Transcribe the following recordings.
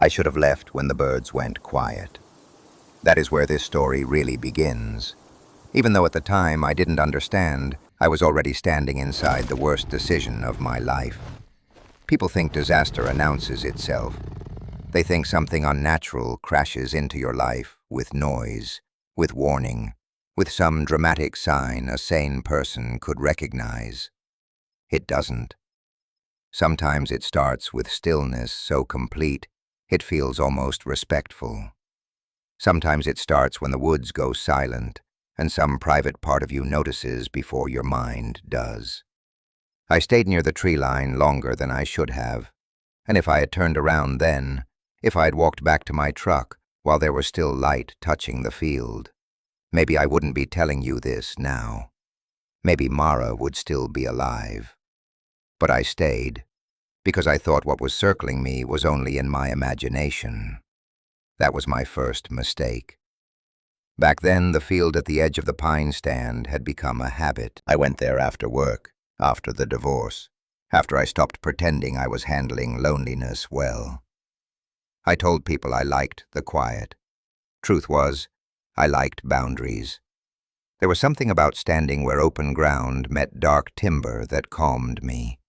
I should have left when the birds went quiet. That is where this story really begins. Even though at the time I didn't understand, I was already standing inside the worst decision of my life. People think disaster announces itself. They think something unnatural crashes into your life with noise, with warning, with some dramatic sign a sane person could recognize. It doesn't. Sometimes it starts with stillness so complete it feels almost respectful. Sometimes it starts when the woods go silent and some private part of you notices before your mind does. I stayed near the tree line longer than I should have, and if I had turned around then, if I had walked back to my truck while there was still light touching the field, maybe I wouldn't be telling you this now. Maybe Mara would still be alive. But I stayed, because I thought what was circling me was only in my imagination. That was my first mistake. Back then, the field at the edge of the pine stand had become a habit. I went there after work, after the divorce, after I stopped pretending I was handling loneliness well. I told people I liked the quiet. Truth was, I liked boundaries. There was something about standing where open ground met dark timber that calmed me.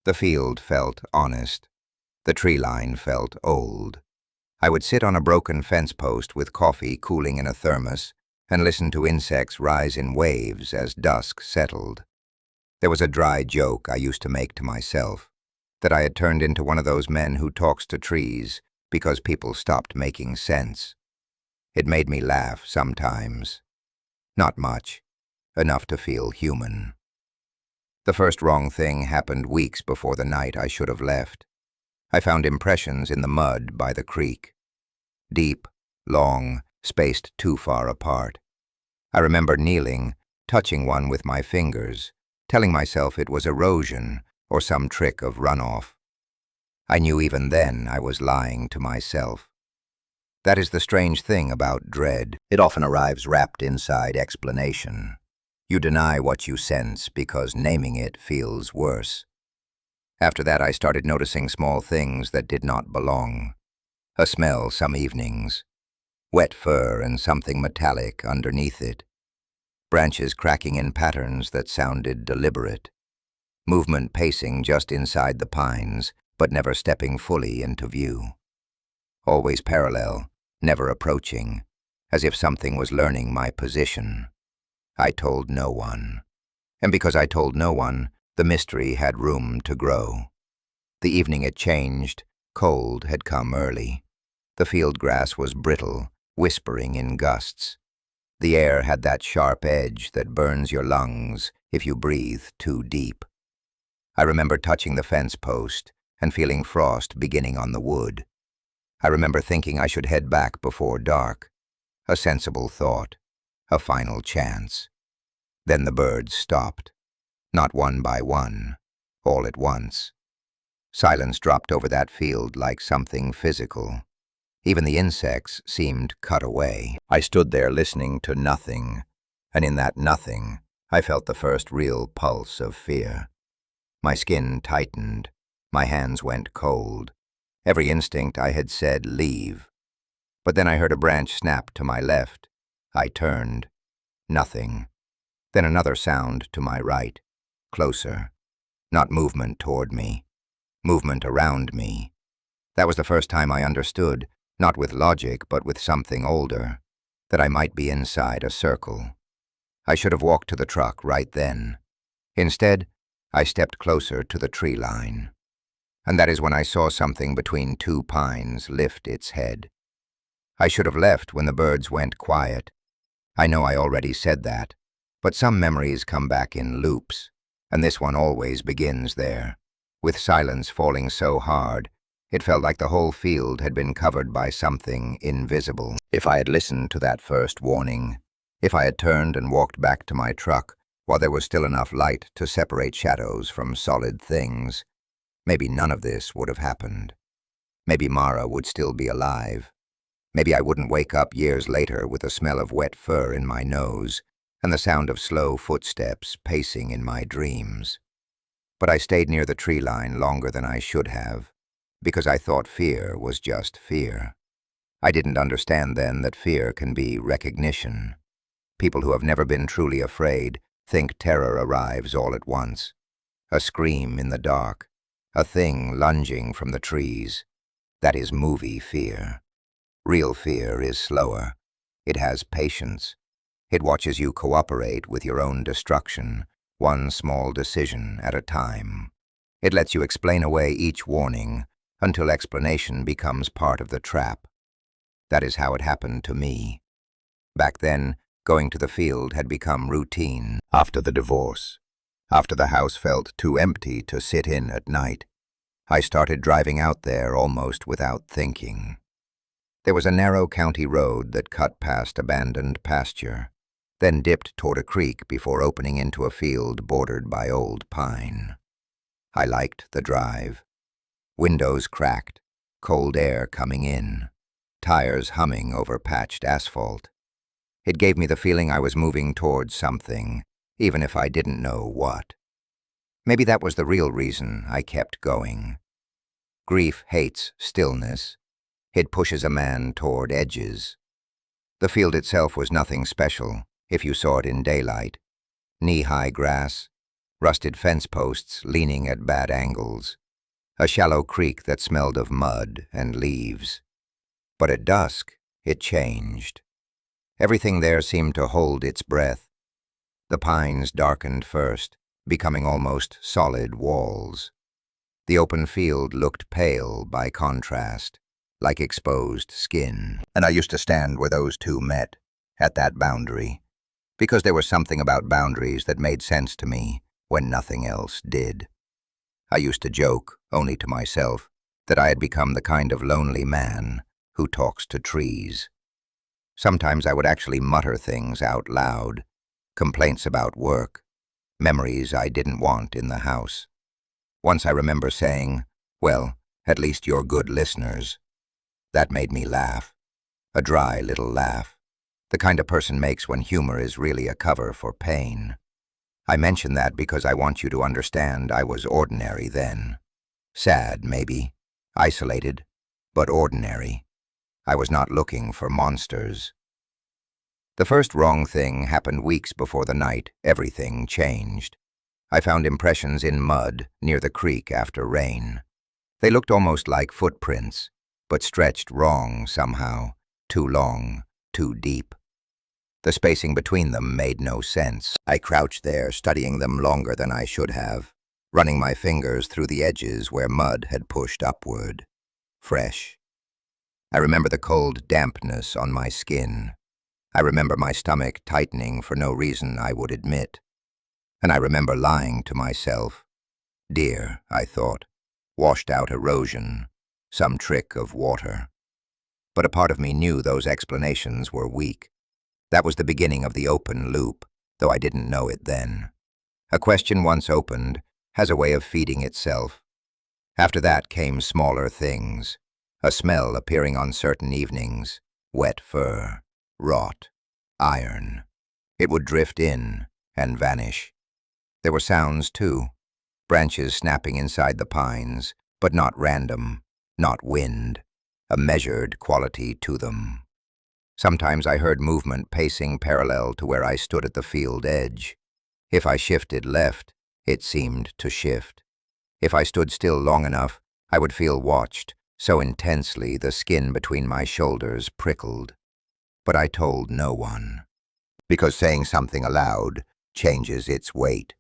The field felt honest. The tree line felt old. I would sit on a broken fence post with coffee cooling in a thermos and listen to insects rise in waves as dusk settled. There was a dry joke I used to make to myself, that I had turned into one of those men who talks to trees because people stopped making sense. It made me laugh sometimes. Not much, enough to feel human. The first wrong thing happened weeks before the night I should have left. I found impressions in the mud by the creek. Deep, long, spaced too far apart. I remember kneeling, touching one with my fingers, telling myself it was erosion or some trick of runoff. I knew even then I was lying to myself. That is the strange thing about dread. It often arrives wrapped inside explanation. You deny what you sense because naming it feels worse. After that, I started noticing small things that did not belong. A smell some evenings. Wet fur and something metallic underneath it. Branches cracking in patterns that sounded deliberate. Movement pacing just inside the pines, but never stepping fully into view. Always parallel, never approaching, as if something was learning my position. I told no one. And because I told no one, the mystery had room to grow. The evening it changed, cold had come early. The field grass was brittle, whispering in gusts. The air had that sharp edge that burns your lungs if you breathe too deep. I remember touching the fence post and feeling frost beginning on the wood. I remember thinking I should head back before dark. A sensible thought, a final chance. Then the birds stopped. Not one by one, all at once. Silence dropped over that field like something physical. Even the insects seemed cut away. I stood there listening to nothing, and in that nothing, I felt the first real pulse of fear. My skin tightened, my hands went cold. Every instinct I had said, leave. But then I heard a branch snap to my left. I turned. Nothing. Then another sound to my right. Closer. Not movement toward me. Movement around me. That was the first time I understood, not with logic but with something older, that I might be inside a circle. I should have walked to the truck right then. Instead, I stepped closer to the tree line. And that is when I saw something between two pines lift its head. I should have left when the birds went quiet. I know I already said that, but some memories come back in loops, and this one always begins there, with silence falling so hard, it felt like the whole field had been covered by something invisible. If I had listened to that first warning, if I had turned and walked back to my truck while there was still enough light to separate shadows from solid things, maybe none of this would have happened. Maybe Mara would still be alive. Maybe I wouldn't wake up years later with the smell of wet fur in my nose and the sound of slow footsteps pacing in my dreams. But I stayed near the tree line longer than I should have, because I thought fear was just fear. I didn't understand then that fear can be recognition. People who have never been truly afraid think terror arrives all at once. A scream in the dark, a thing lunging from the trees. That is movie fear. Real fear is slower. It has patience. It watches you cooperate with your own destruction, one small decision at a time. It lets you explain away each warning until explanation becomes part of the trap. That is how it happened to me. Back then, going to the field had become routine. After the divorce, after the house felt too empty to sit in at night, I started driving out there almost without thinking. There was a narrow county road that cut past abandoned pasture, then dipped toward a creek before opening into a field bordered by old pine. I liked the drive. Windows cracked, cold air coming in, tires humming over patched asphalt. It gave me the feeling I was moving towards something, even if I didn't know what. Maybe that was the real reason I kept going. Grief hates stillness. It pushes a man toward edges. The field itself was nothing special, if you saw it in daylight. Knee-high grass, rusted fence posts leaning at bad angles, a shallow creek that smelled of mud and leaves. But at dusk, it changed. Everything there seemed to hold its breath. The pines darkened first, becoming almost solid walls. The open field looked pale by contrast, like exposed skin. And I used to stand where those two met, at that boundary, because there was something about boundaries that made sense to me when nothing else did. I used to joke, only to myself, that I had become the kind of lonely man who talks to trees. Sometimes I would actually mutter things out loud, complaints about work, memories I didn't want in the house. Once I remember saying, "Well, at least you're good listeners." That made me laugh, a dry little laugh, the kind a person makes when humor is really a cover for pain. I mention that because I want you to understand I was ordinary then. Sad, maybe, isolated, but ordinary. I was not looking for monsters. The first wrong thing happened weeks before the night everything changed. I found impressions in mud near the creek after rain. They looked almost like footprints, but stretched wrong somehow, too long, too deep. The spacing between them made no sense. I crouched there, studying them longer than I should have, running my fingers through the edges where mud had pushed upward. Fresh. I remember the cold dampness on my skin. I remember my stomach tightening for no reason I would admit. And I remember lying to myself. Dear, I thought, washed out erosion, some trick of water. But a part of me knew those explanations were weak. That was the beginning of the open loop, though I didn't know it then. A question once opened has a way of feeding itself. After that came smaller things, a smell appearing on certain evenings, wet fur, rot, iron. It would drift in and vanish. There were sounds, too, branches snapping inside the pines, but not random, not wind, a measured quality to them. Sometimes I heard movement pacing parallel to where I stood at the field edge. If I shifted left, it seemed to shift. If I stood still long enough, I would feel watched, so intensely the skin between my shoulders prickled. But I told no one, because saying something aloud changes its weight.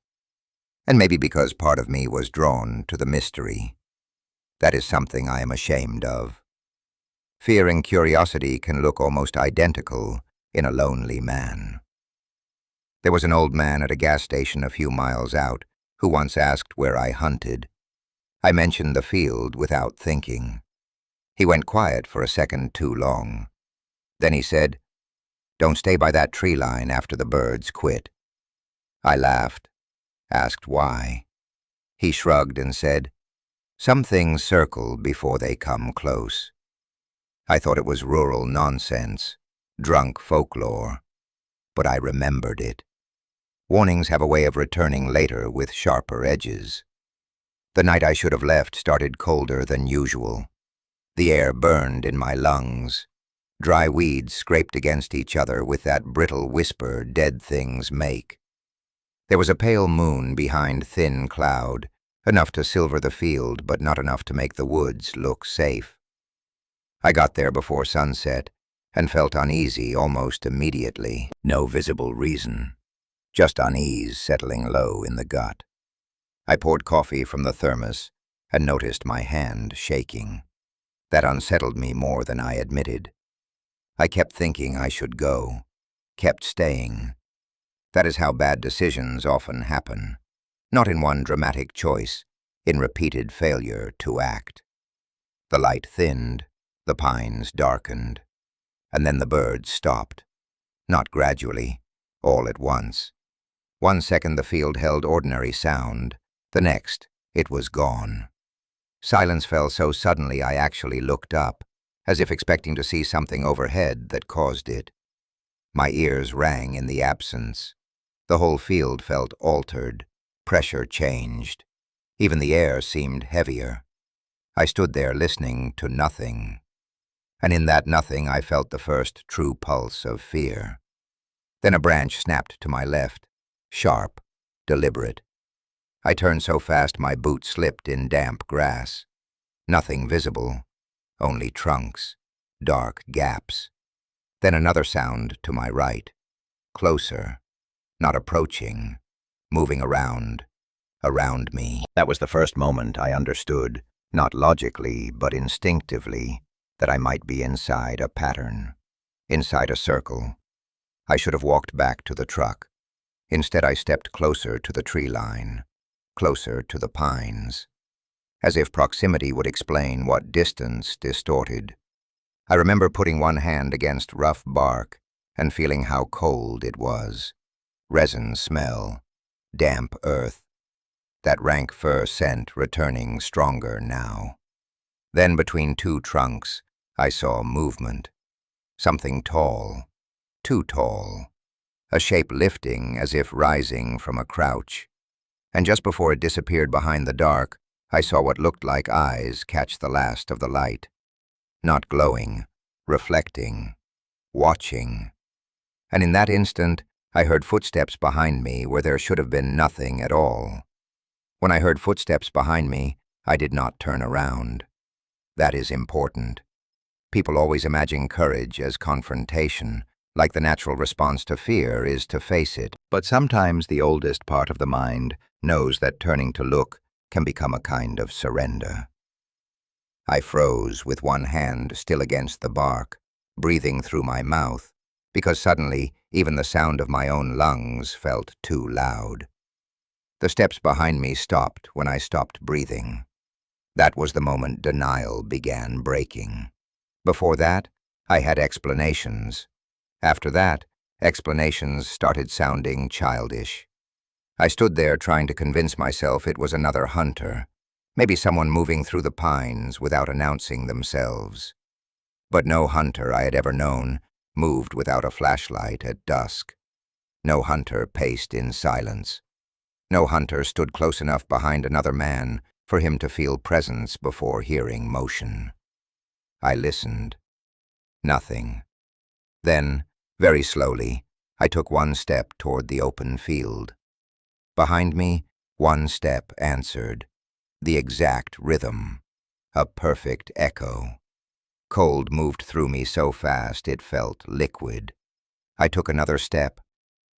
And maybe because part of me was drawn to the mystery. That is something I am ashamed of. Fear and curiosity can look almost identical in a lonely man. There was an old man at a gas station a few miles out who once asked where I hunted. I mentioned the field without thinking. He went quiet for a second too long. Then he said, "Don't stay by that tree line after the birds quit." I laughed, asked why. He shrugged and said, "Some things circle before they come close." I thought it was rural nonsense, drunk folklore, but I remembered it. Warnings have a way of returning later with sharper edges. The night I should have left started colder than usual. The air burned in my lungs. Dry weeds scraped against each other with that brittle whisper dead things make. There was a pale moon behind thin cloud, enough to silver the field but not enough to make the woods look safe. I got there before sunset and felt uneasy almost immediately. No visible reason, just unease settling low in the gut. I poured coffee from the thermos and noticed my hand shaking. That unsettled me more than I admitted. I kept thinking I should go, kept staying. That is how bad decisions often happen, not in one dramatic choice, in repeated failure to act. The light thinned, the pines darkened, and then the birds stopped. Not gradually, all at once. 1 second the field held ordinary sound, the next it was gone. Silence fell so suddenly I actually looked up, as if expecting to see something overhead that caused it. My ears rang in the absence. The whole field felt altered, pressure changed. Even the air seemed heavier. I stood there listening to nothing. And in that nothing I felt the first true pulse of fear. Then a branch snapped to my left, sharp, deliberate. I turned so fast my boot slipped in damp grass. Nothing visible, only trunks, dark gaps. Then another sound to my right, closer, not approaching, moving around me. That was the first moment I understood, not logically but instinctively, that I might be inside a pattern, inside a circle. I should have walked back to the truck. Instead I stepped closer to the tree line, closer to the pines, as if proximity would explain what distance distorted. I remember putting one hand against rough bark and feeling how cold it was. Resin smell, damp earth, that rank fir scent returning stronger now. Then between two trunks, I saw movement. Something tall, too tall, a shape lifting as if rising from a crouch. And just before it disappeared behind the dark, I saw what looked like eyes catch the last of the light. Not glowing, reflecting, watching. And in that instant, I heard footsteps behind me where there should have been nothing at all. When I heard footsteps behind me, I did not turn around. That is important. People always imagine courage as confrontation, like the natural response to fear is to face it. But sometimes the oldest part of the mind knows that turning to look can become a kind of surrender. I froze with one hand still against the bark, breathing through my mouth, because suddenly even the sound of my own lungs felt too loud. The steps behind me stopped when I stopped breathing. That was the moment denial began breaking. Before that, I had explanations. After that, explanations started sounding childish. I stood there trying to convince myself it was another hunter, maybe someone moving through the pines without announcing themselves. But no hunter I had ever known moved without a flashlight at dusk. No hunter paced in silence. No hunter stood close enough behind another man for him to feel presence before hearing motion. I listened. Nothing. Then, very slowly, I took one step toward the open field. Behind me, one step answered. The exact rhythm. A perfect echo. Cold moved through me so fast it felt liquid. I took another step.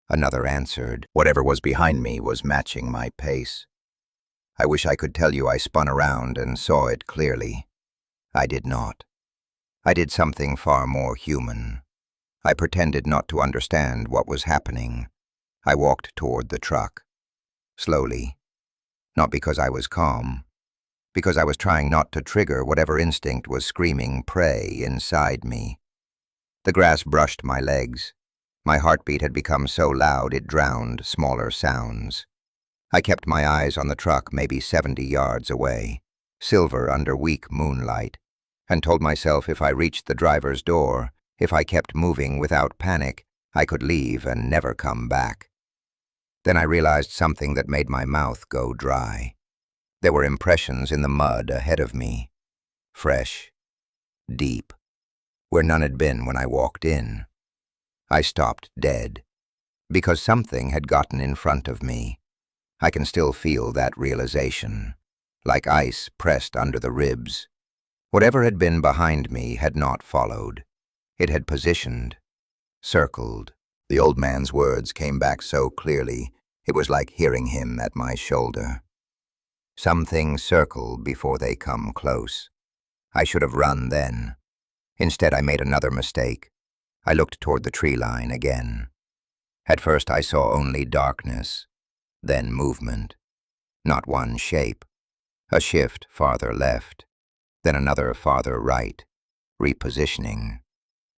Another answered. Whatever was behind me was matching my pace. I wish I could tell you I spun around and saw it clearly. I did not. I did something far more human. I pretended not to understand what was happening. I walked toward the truck. Slowly. Not because I was calm. Because I was trying not to trigger whatever instinct was screaming prey inside me. The grass brushed my legs. My heartbeat had become so loud it drowned smaller sounds. I kept my eyes on the truck maybe 70 yards away, silver under weak moonlight, and told myself if I reached the driver's door, if I kept moving without panic, I could leave and never come back. Then I realized something that made my mouth go dry. There were impressions in the mud ahead of me, fresh, deep, where none had been when I walked in. I stopped dead, because something had gotten in front of me. I can still feel that realization, like ice pressed under the ribs. Whatever had been behind me had not followed. It had positioned, circled. The old man's words came back so clearly, it was like hearing him at my shoulder. Some things circle before they come close. I should have run then. Instead, I made another mistake. I looked toward the tree line again. At first, I saw only darkness, then movement. Not one shape. A shift farther left, then another farther right, repositioning,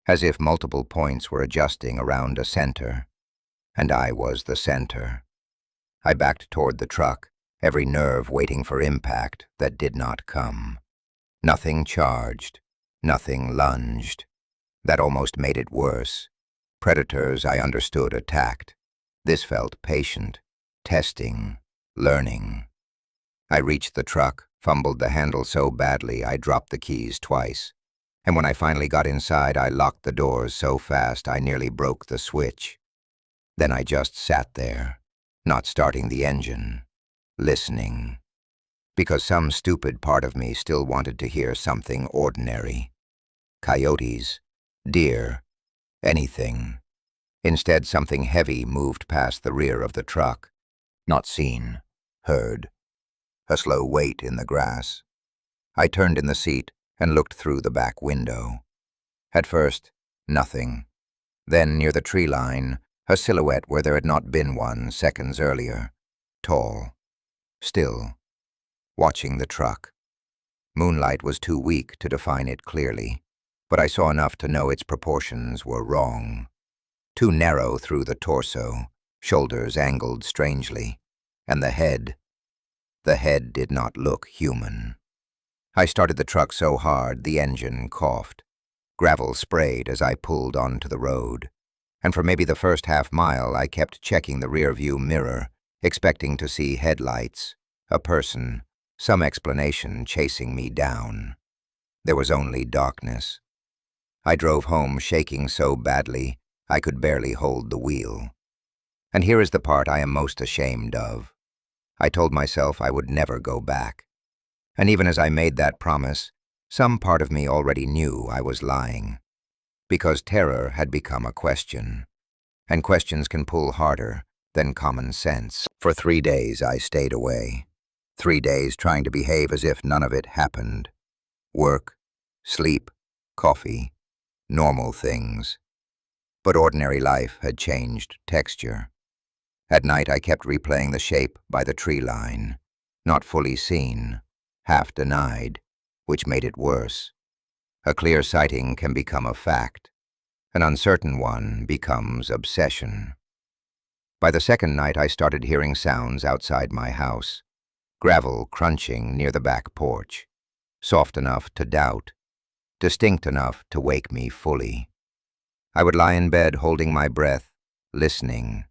as if multiple points were adjusting around a center, and I was the center. I backed toward the truck, every nerve waiting for impact that did not come. Nothing charged, nothing lunged. That almost made it worse. Predators, I understood, attacked. This felt patient, testing, learning. I reached the truck, fumbled the handle so badly I dropped the keys twice. And when I finally got inside, I locked the doors so fast I nearly broke the switch. Then I just sat there, not starting the engine, listening. Because some stupid part of me still wanted to hear something ordinary. Coyotes, deer, anything. Instead, something heavy moved past the rear of the truck. Not seen, heard. A slow wait in the grass. I turned in the seat and looked through the back window. At first, nothing. Then, near the tree line, a silhouette where there had not been one seconds earlier. Tall, still, watching the truck. Moonlight was too weak to define it clearly, but I saw enough to know its proportions were wrong. Too narrow through the torso, shoulders angled strangely, and the head did not look human. I started the truck so hard the engine coughed. Gravel sprayed as I pulled onto the road, and for maybe the first half-mile I kept checking the rear-view mirror, expecting to see headlights, a person, some explanation chasing me down. There was only darkness. I drove home shaking so badly I could barely hold the wheel. And here is the part I am most ashamed of. I told myself I would never go back. And even as I made that promise, some part of me already knew I was lying. Because terror had become a question. And questions can pull harder than common sense. For 3 days I stayed away. 3 days trying to behave as if none of it happened. Work, sleep, coffee, normal things. But ordinary life had changed texture. At night I kept replaying the shape by the tree line, not fully seen, half denied, which made it worse. A clear sighting can become a fact. An uncertain one becomes obsession. By the second night I started hearing sounds outside my house. Gravel crunching near the back porch. Soft enough to doubt. Distinct enough to wake me fully. I would lie in bed holding my breath, listening.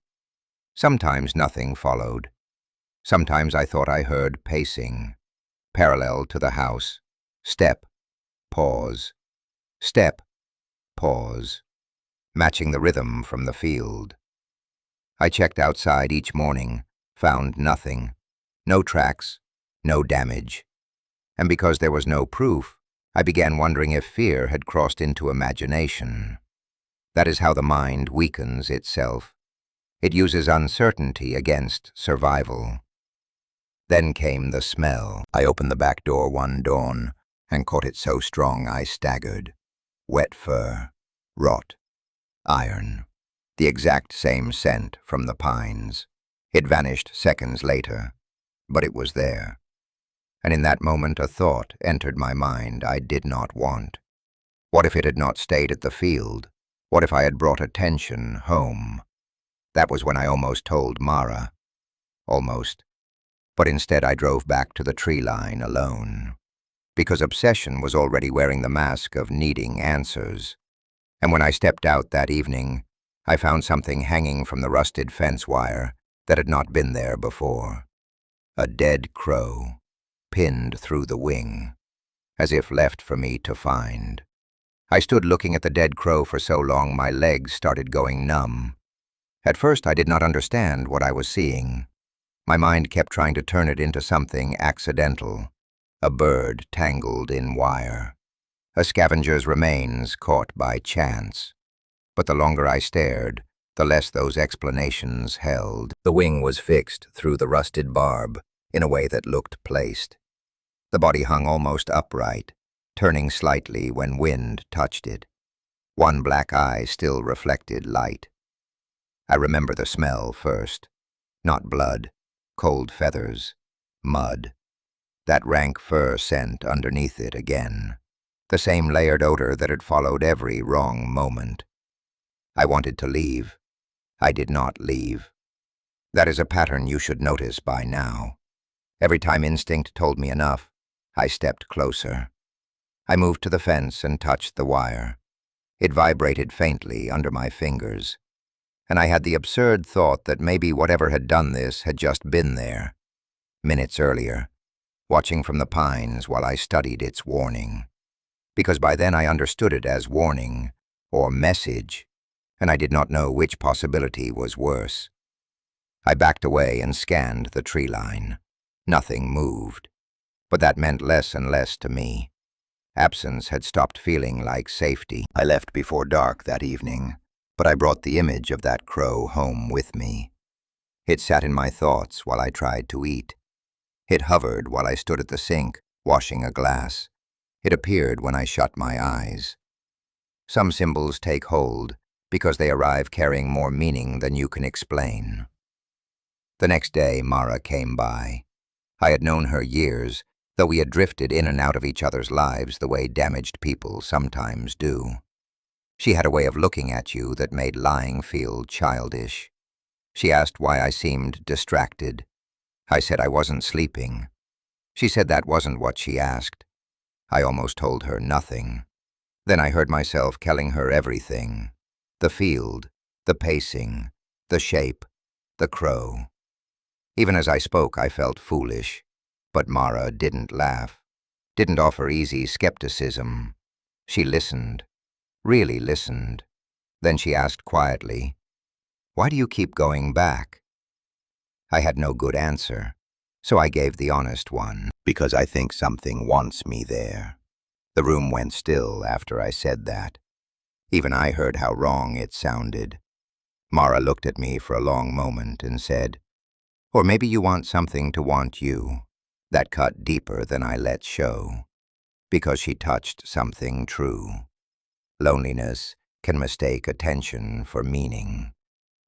Sometimes nothing followed. Sometimes I thought I heard pacing. Parallel to the house. Step. Pause. Step. Pause. Matching the rhythm from the field. I checked outside each morning, found nothing. No tracks, no damage. And because there was no proof, I began wondering if fear had crossed into imagination. That is how the mind weakens itself. It uses uncertainty against survival. Then came the smell. I opened the back door one dawn and caught it so strong I staggered. Wet fur, rot, iron. The exact same scent from the pines. It vanished seconds later, but it was there. And in that moment a thought entered my mind I did not want. What if it had not stayed at the field? What if I had brought attention home? That was when I almost told Mara. Almost. But instead I drove back to the tree line alone. Because obsession was already wearing the mask of needing answers. And when I stepped out that evening, I found something hanging from the rusted fence wire that had not been there before. A dead crow. pinned through the wing, as if left for me to find. I stood looking at the dead crow for so long my legs started going numb. At first I did not understand what I was seeing. My mind kept trying to turn it into something accidental, a bird tangled in wire, a scavenger's remains caught by chance. But the longer I stared, the less those explanations held. The wing was fixed through the rusted barb in a way that looked placed. The body hung almost upright, turning slightly when wind touched it. One black eye still reflected light. I remember the smell first. Not blood, cold feathers, mud. That rank fur scent underneath it again. The same layered odor that had followed every wrong moment. I wanted to leave. I did not leave. That is a pattern you should notice by now. Every time instinct told me enough, I stepped closer. I moved to the fence and touched the wire. It vibrated faintly under my fingers, and I had the absurd thought that maybe whatever had done this had just been there, minutes earlier, watching from the pines while I studied its warning. Because by then I understood it as warning, or message, and I did not know which possibility was worse. I backed away and scanned the tree line. Nothing moved, but that meant less and less to me. Absence had stopped feeling like safety. I left before dark that evening, but I brought the image of that crow home with me. It sat in my thoughts while I tried to eat. It hovered while I stood at the sink, washing a glass. It appeared when I shut my eyes. Some symbols take hold because they arrive carrying more meaning than you can explain. The next day, Mara came by. I had known her years, though we had drifted in and out of each other's lives the way damaged people sometimes do. She had a way of looking at you that made lying feel childish. She asked why I seemed distracted. I said I wasn't sleeping. She said that wasn't what she asked. I almost told her nothing. Then I heard myself telling her everything. The field, the pacing, the shape, the crow. Even as I spoke, I felt foolish. But Mara didn't laugh, didn't offer easy skepticism. She listened, really listened. Then she asked quietly, "Why do you keep going back?" I had no good answer, so I gave the honest one. "Because I think something wants me there." The room went still after I said that. Even I heard how wrong it sounded. Mara looked at me for a long moment and said, "Or maybe you want something to want you." That cut deeper than I let show, because she touched something true. Loneliness can mistake attention for meaning,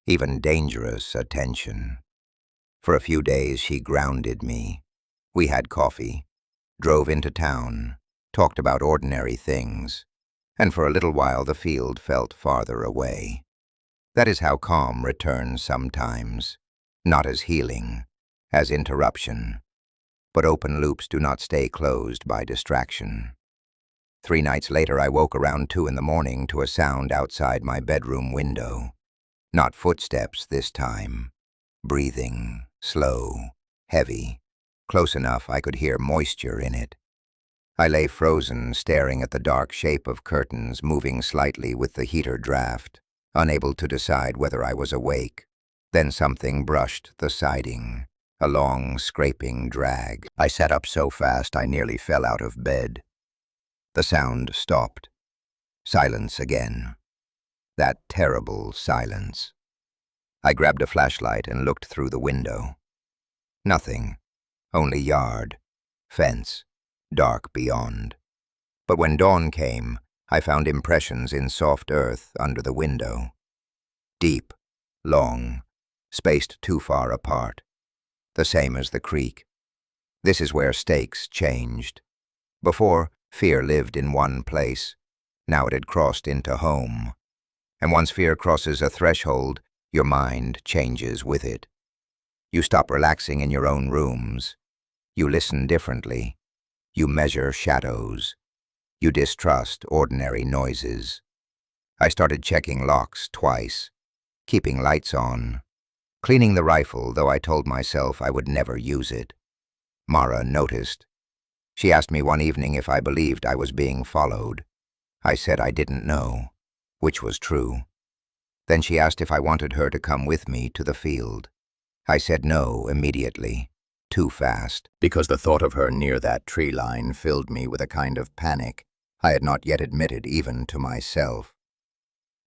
even dangerous attention. For a few days she grounded me. We had coffee, drove into town, talked about ordinary things, and for a little while the field felt farther away. That is how calm returns sometimes, not as healing, as interruption. But open loops do not stay closed by distraction. 3 nights later, I woke around 2 in the morning to a sound outside my bedroom window. Not footsteps this time. Breathing, slow, heavy, close enough I could hear moisture in it. I lay frozen, staring at the dark shape of curtains moving slightly with the heater draft, unable to decide whether I was awake. Then something brushed the siding. A long, scraping drag. I sat up so fast I nearly fell out of bed. The sound stopped. Silence again. That terrible silence. I grabbed a flashlight and looked through the window. Nothing. Only yard, fence, dark beyond. But when dawn came, I found impressions in soft earth under the window. Deep, long, spaced too far apart. The same as the creek. This is where stakes changed. Before, fear lived in one place. Now it had crossed into home. And once fear crosses a threshold, your mind changes with it. You stop relaxing in your own rooms. You listen differently. You measure shadows. You distrust ordinary noises. I started checking locks twice, keeping lights on, cleaning the rifle, though I told myself I would never use it. Mara noticed. She asked me one evening if I believed I was being followed. I said I didn't know, which was true. Then she asked if I wanted her to come with me to the field. I said no immediately, too fast, because the thought of her near that tree line filled me with a kind of panic I had not yet admitted even to myself.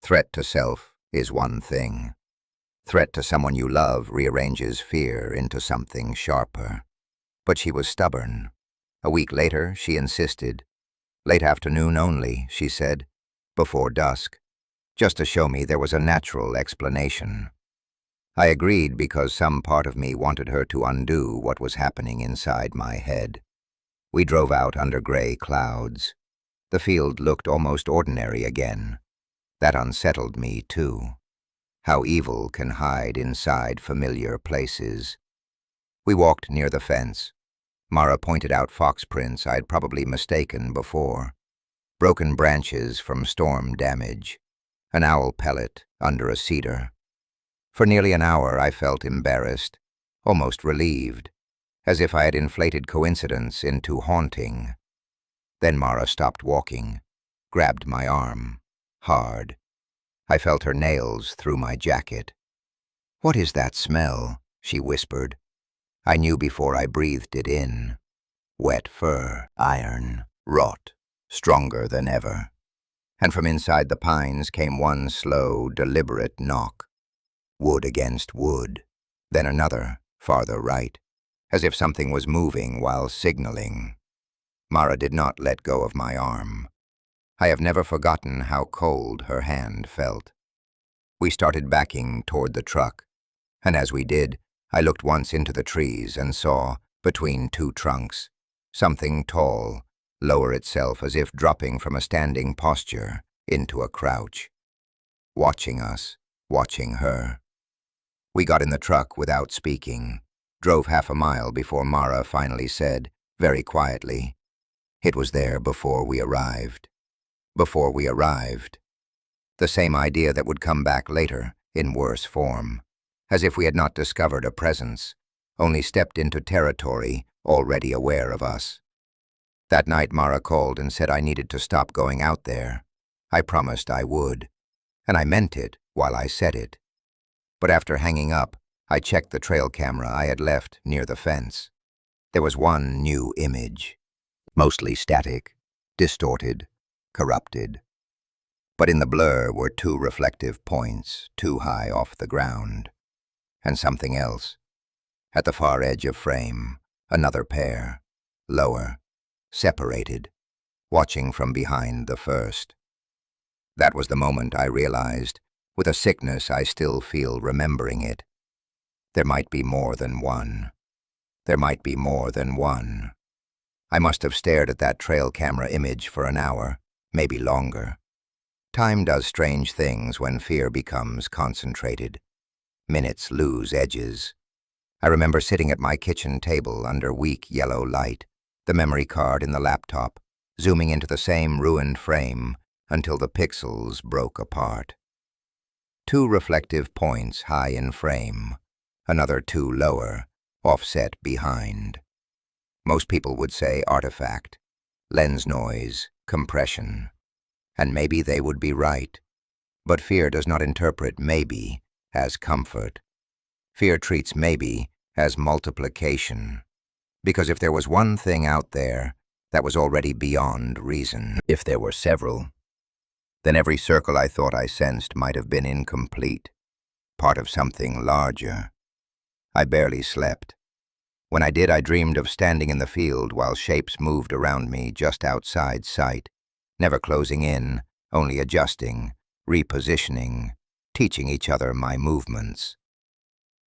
Threat to self is one thing. Threat to someone you love rearranges fear into something sharper. But she was stubborn. A week later, she insisted. Late afternoon only, she said, before dusk, just to show me there was a natural explanation. I agreed because some part of me wanted her to undo what was happening inside my head. We drove out under gray clouds. The field looked almost ordinary again. That unsettled me, too. How evil can hide inside familiar places. We walked near the fence. Mara pointed out fox prints I'd probably mistaken before. Broken branches from storm damage. An owl pellet under a cedar. For nearly an hour I felt embarrassed, almost relieved, as if I had inflated coincidence into haunting. Then Mara stopped walking, grabbed my arm, hard. I felt her nails through my jacket. "What is that smell?" she whispered. I knew before I breathed it in. Wet fur, iron, rot, stronger than ever. And from inside the pines came one slow, deliberate knock. Wood against wood, then another, farther right, as if something was moving while signaling. Mara did not let go of my arm. I have never forgotten how cold her hand felt. We started backing toward the truck, and as we did, I looked once into the trees and saw, between two trunks, something tall, lower itself as if dropping from a standing posture into a crouch. Watching us, watching her. We got in the truck without speaking, drove half a mile before Mara finally said, very quietly, "It was there before we arrived." Before we arrived. The same idea that would come back later, in worse form, as if we had not discovered a presence, only stepped into territory already aware of us. That night Mara called and said I needed to stop going out there. I promised I would, and I meant it while I said it. But after hanging up, I checked the trail camera I had left near the fence. There was one new image, mostly static, distorted, corrupted. But in the blur were two reflective points, too high off the ground. And something else. At the far edge of frame, another pair, lower, separated, watching from behind the first. That was the moment I realized, with a sickness I still feel remembering it. There might be more than one. There might be more than one. I must have stared at that trail camera image for an hour, maybe longer. Time does strange things when fear becomes concentrated. Minutes lose edges. I remember sitting at my kitchen table under weak yellow light, the memory card in the laptop, zooming into the same ruined frame until the pixels broke apart. Two reflective points high in frame, another two lower, offset behind. Most people would say artifact, lens noise, compression. And maybe they would be right. But fear does not interpret maybe as comfort. Fear treats maybe as multiplication. Because if there was one thing out there that was already beyond reason, if there were several, then every circle I thought I sensed might have been incomplete, part of something larger. I barely slept. When I did, I dreamed of standing in the field while shapes moved around me just outside sight. Never closing in, only adjusting, repositioning, teaching each other my movements.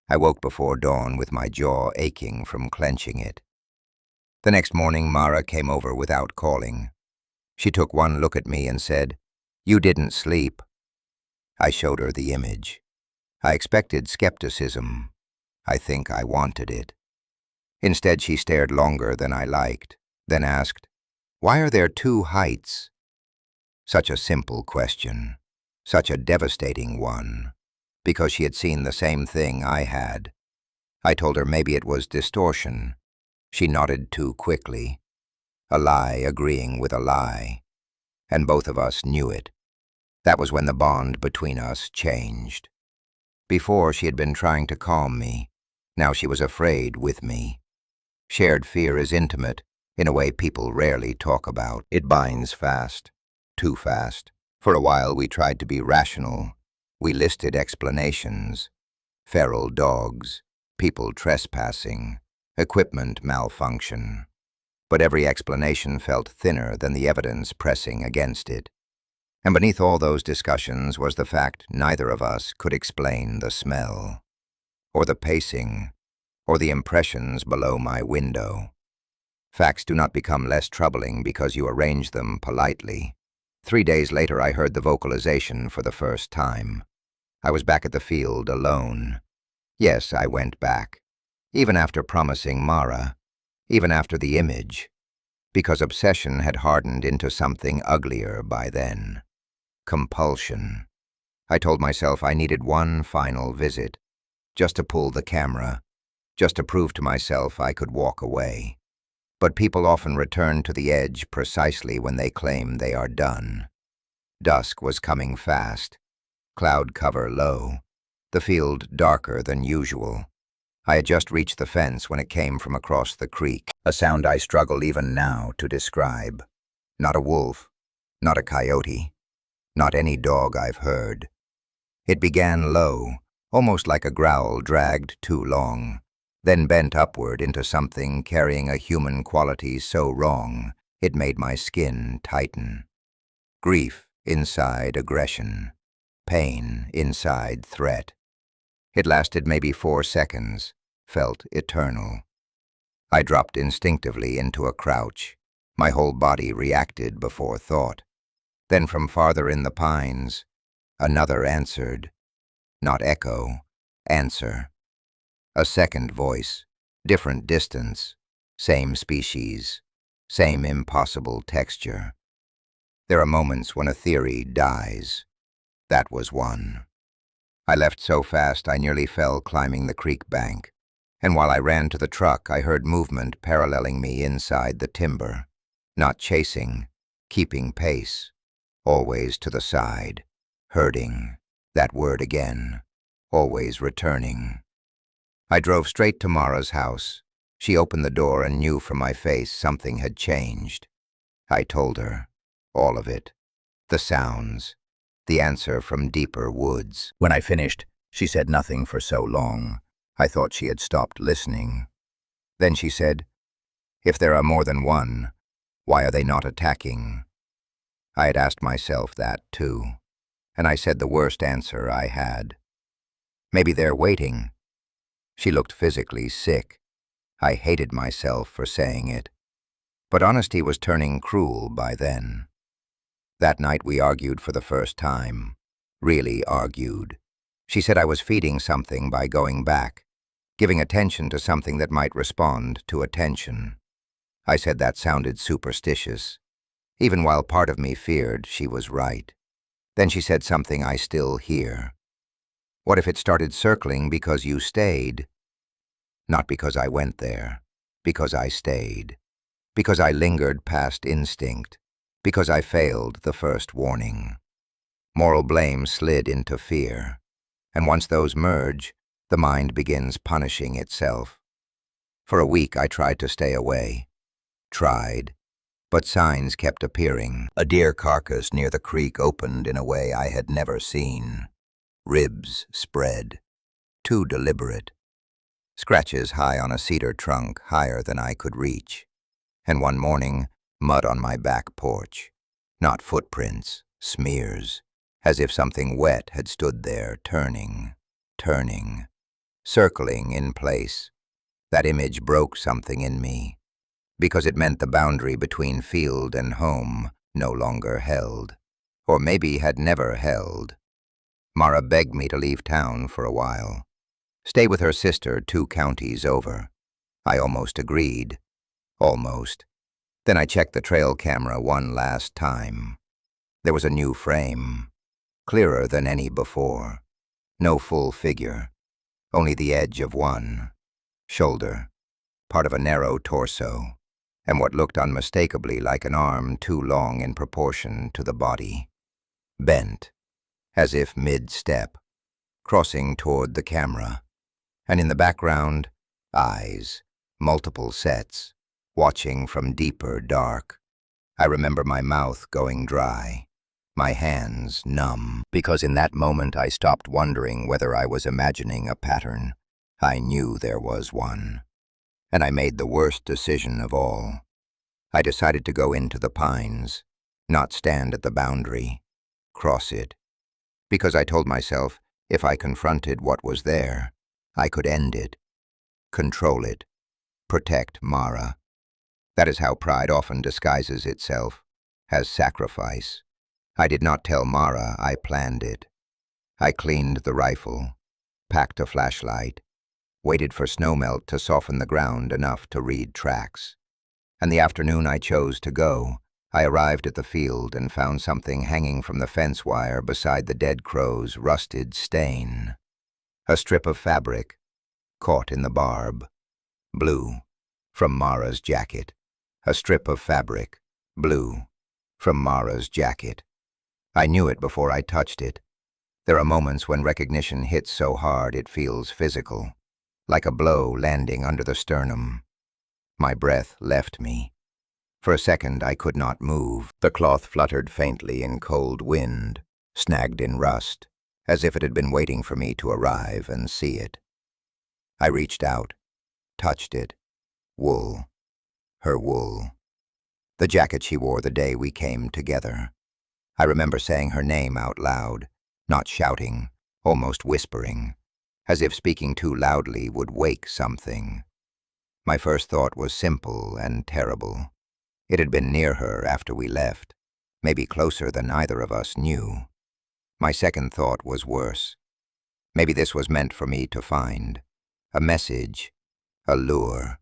I woke before dawn with my jaw aching from clenching it. The next morning, Mara came over without calling. She took one look at me and said, "You didn't sleep." I showed her the image. I expected skepticism. I think I wanted it. Instead, she stared longer than I liked, then asked, "Why are there two heights?" Such a simple question, such a devastating one, because she had seen the same thing I had. I told her maybe it was distortion. She nodded too quickly. a lie agreeing with a lie, and both of us knew it. That was when the bond between us changed. Before, she had been trying to calm me. Now she was afraid with me. Shared fear is intimate, in a way people rarely talk about. It binds fast, too fast. For a while we tried to be rational. We listed explanations. Feral dogs, people trespassing, equipment malfunction. But every explanation felt thinner than the evidence pressing against it. And beneath all those discussions was the fact neither of us could explain the smell, or the pacing, or the impressions below my window. Facts do not become less troubling because you arrange them politely. 3 days later I heard the vocalization for the first time. I was back at the field alone. Yes, I went back. Even after promising Mara, even after the image, because obsession had hardened into something uglier by then. Compulsion. I told myself I needed one final visit, just to pull the camera, just to prove to myself I could walk away. But people often return to the edge precisely when they claim they are done. Dusk was coming fast, cloud cover low, the field darker than usual. I had just reached the fence when it came from across the creek, a sound I struggle even now to describe. Not a wolf, not a coyote, not any dog I've heard. It began low, almost like a growl dragged too long, then bent upward into something carrying a human quality so wrong it made my skin tighten. Grief inside aggression, pain inside threat. It lasted maybe 4 seconds, felt eternal. I dropped instinctively into a crouch. My whole body reacted before thought. Then from farther in the pines, another answered. Not echo, answer. A second voice, different distance, same species, same impossible texture. There are moments when a theory dies. That was one. I left so fast I nearly fell climbing the creek bank, and while I ran to the truck I heard movement paralleling me inside the timber. Not chasing, keeping pace, always to the side, herding, that word again, always returning. I drove straight to Mara's house. She opened the door and knew from my face something had changed. I told her, all of it, the sounds, the answer from deeper woods. When I finished, she said nothing for so long. I thought she had stopped listening. Then she said, "If there are more than one, why are they not attacking?" I had asked myself that too, and I said the worst answer I had. Maybe they're waiting. She looked physically sick. I hated myself for saying it. But honesty was turning cruel by then. That night we argued for the first time. Really argued. She said I was feeding something by going back, giving attention to something that might respond to attention. I said that sounded superstitious, even while part of me feared she was right. Then she said something I still hear. What if it started circling because you stayed? Not because I went there, because I stayed. Because I lingered past instinct. Because I failed the first warning. Moral blame slid into fear. And once those merge, the mind begins punishing itself. For a week I tried to stay away. Tried. But signs kept appearing. A deer carcass near the creek opened in a way I had never seen. Ribs spread. Too deliberate. Scratches high on a cedar trunk, higher than I could reach. And one morning, mud on my back porch. Not footprints, smears. As if something wet had stood there, turning, circling in place. That image broke something in me, because it meant the boundary between field and home no longer held, or maybe had never held. Mara begged me to leave town for a while, stay with her sister 2 counties over. I almost agreed. Almost. Then I checked the trail camera one last time. There was a new frame, clearer than any before. No full figure, only the edge of one shoulder, part of a narrow torso, and what looked unmistakably like an arm too long in proportion to the body. Bent, as if mid-step, crossing toward the camera, and in the background, eyes, multiple sets, watching from deeper dark. I remember my mouth going dry, my hands numb, because in that moment I stopped wondering whether I was imagining a pattern. I knew there was one. And I made the worst decision of all. I decided to go into the pines, not stand at the boundary, cross it, because I told myself if I confronted what was there, I could end it, control it, protect Mara. That is how pride often disguises itself, as sacrifice. I did not tell Mara I planned it. I cleaned the rifle, packed a flashlight, waited for snowmelt to soften the ground enough to read tracks. And the afternoon I chose to go, I arrived at the field and found something hanging from the fence wire beside the dead crow's rusted stain. A strip of fabric, caught in the barb. Blue, from Mara's jacket. A strip of fabric, blue, from Mara's jacket. I knew it before I touched it. There are moments when recognition hits so hard it feels physical, like a blow landing under the sternum. My breath left me. For a second I could not move. The cloth fluttered faintly in cold wind, snagged in rust, as if it had been waiting for me to arrive and see it. I reached out, touched it. Wool. Her wool. The jacket she wore the day we came together. I remember saying her name out loud, not shouting, almost whispering, as if speaking too loudly would wake something. My first thought was simple and terrible. It had been near her after we left, maybe closer than either of us knew. My second thought was worse. Maybe this was meant for me to find. A message, a lure.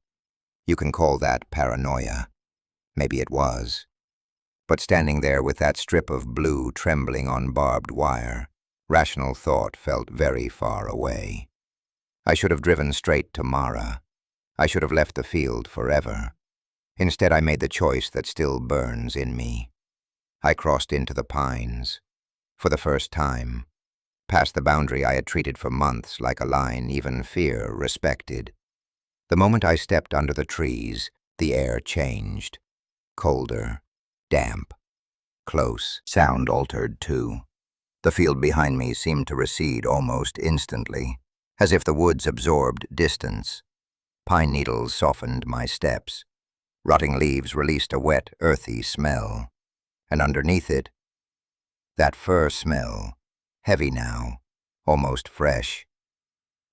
You can call that paranoia. Maybe it was. But standing there with that strip of blue trembling on barbed wire, rational thought felt very far away. I should have driven straight to Mara. I should have left the field forever. Instead, I made the choice that still burns in me. I crossed into the pines. For the first time. Past the boundary I had treated for months like a line even fear respected. The moment I stepped under the trees, the air changed. Colder, damp, close. Sound altered, too. The field behind me seemed to recede almost instantly, as if the woods absorbed distance. Pine needles softened my steps. Rotting leaves released a wet, earthy smell. And underneath it, that fur smell, heavy now, almost fresh.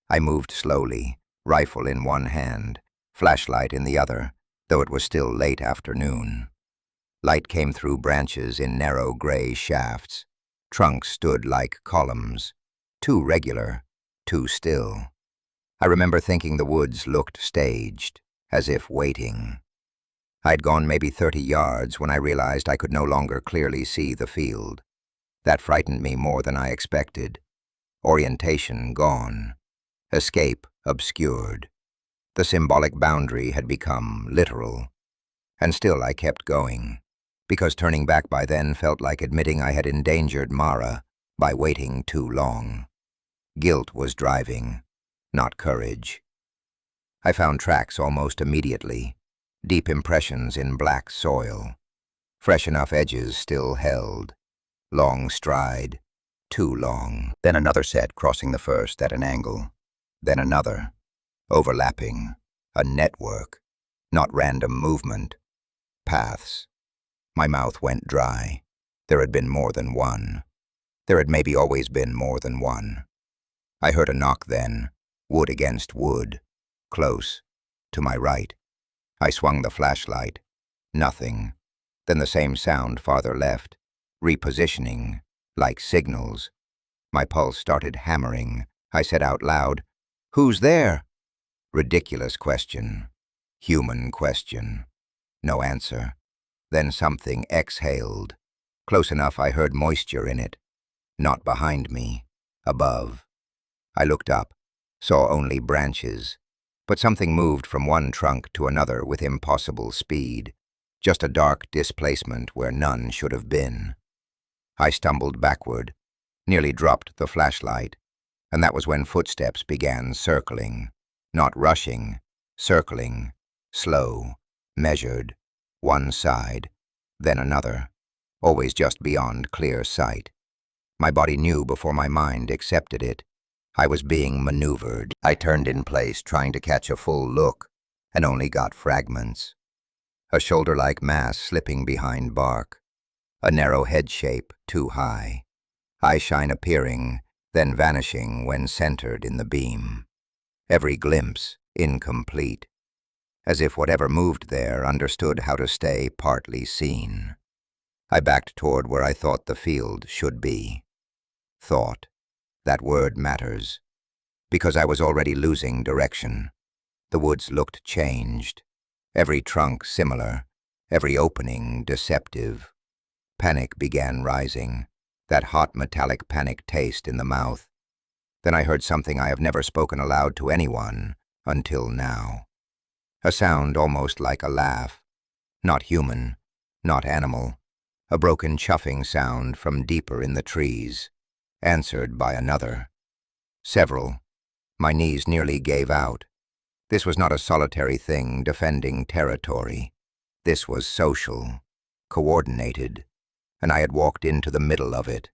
I moved slowly, rifle in one hand, flashlight in the other, though it was still late afternoon. Light came through branches in narrow gray shafts. Trunks stood like columns, too regular, too still. I remember thinking the woods looked staged, as if waiting. I'd gone maybe 30 yards when I realized I could no longer clearly see the field. That frightened me more than I expected. Orientation gone. Escape obscured. The symbolic boundary had become literal. And still I kept going, because turning back by then felt like admitting I had endangered Mara by waiting too long. Guilt was driving, not courage. I found tracks almost immediately, deep impressions in black soil. Fresh enough edges still held. Long stride, too long. Then another set crossing the first at an angle. Then another, overlapping. A network, not random movement. Paths. My mouth went dry. There had been more than one. There had maybe always been more than one. I heard a knock then, wood against wood, close, to my right. I swung the flashlight. Nothing. Then the same sound farther left, repositioning, like signals. My pulse started hammering. I said out loud, "Who's there?" Ridiculous question. Human question. No answer. Then something exhaled. Close enough I heard moisture in it. Not behind me. Above. I looked up, saw only branches. But something moved from one trunk to another with impossible speed, just a dark displacement where none should have been. I stumbled backward, nearly dropped the flashlight, and that was when footsteps began circling, not rushing, circling, slow, measured, one side, then another, always just beyond clear sight. My body knew before my mind accepted it. I was being maneuvered. I turned in place, trying to catch a full look, and only got fragments. A shoulder-like mass slipping behind bark, a narrow head shape too high, eyeshine appearing, then vanishing when centered in the beam. Every glimpse incomplete, as if whatever moved there understood how to stay partly seen. I backed toward where I thought the field should be. Thought. That word matters, because I was already losing direction. The woods looked changed, every trunk similar, every opening deceptive. Panic began rising, that hot metallic panic taste in the mouth. Then I heard something I have never spoken aloud to anyone until now. A sound almost like a laugh, not human, not animal, a broken chuffing sound from deeper in the trees, answered by another. Several. My knees nearly gave out. This was not a solitary thing defending territory. This was social, coordinated, and I had walked into the middle of it.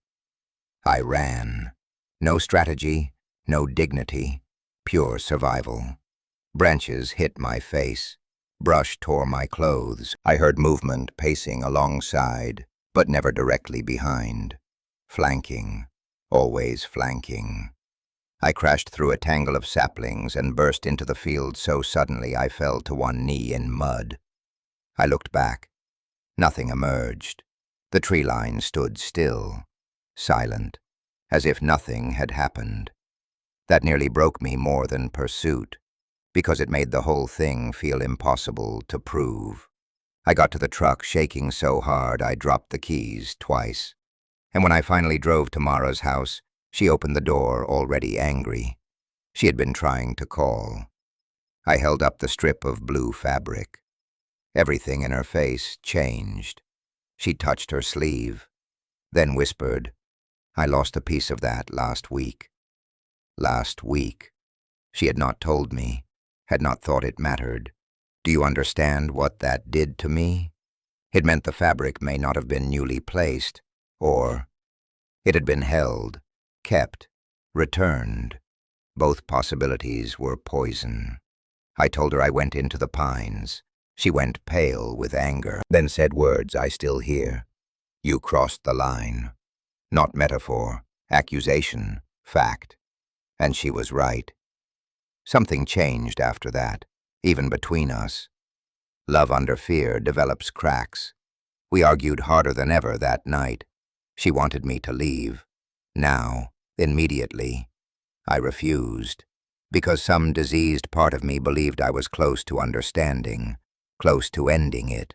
I ran. No strategy, no dignity, pure survival. Branches hit my face. Brush tore my clothes. I heard movement pacing alongside, but never directly behind. Flanking. Always flanking. I crashed through a tangle of saplings and burst into the field so suddenly I fell to one knee in mud. I looked back. Nothing emerged. The tree line stood still, silent, as if nothing had happened. That nearly broke me more than pursuit, because it made the whole thing feel impossible to prove. I got to the truck shaking so hard I dropped the keys twice. And when I finally drove to Mara's house, she opened the door already angry. She had been trying to call. I held up the strip of blue fabric. Everything in her face changed. She touched her sleeve, then whispered, "I lost a piece of that last week." Last week. She had not told me, had not thought it mattered. Do you understand what that did to me? It meant the fabric may not have been newly placed, or it had been held, kept, returned. Both possibilities were poison. I told her I went into the pines. She went pale with anger, then said words I still hear. "You crossed the line." Not metaphor, accusation, fact. And she was right. Something changed after that, even between us. Love under fear develops cracks. We argued harder than ever that night. She wanted me to leave. Now, immediately. I refused, because some diseased part of me believed I was close to understanding, close to ending it.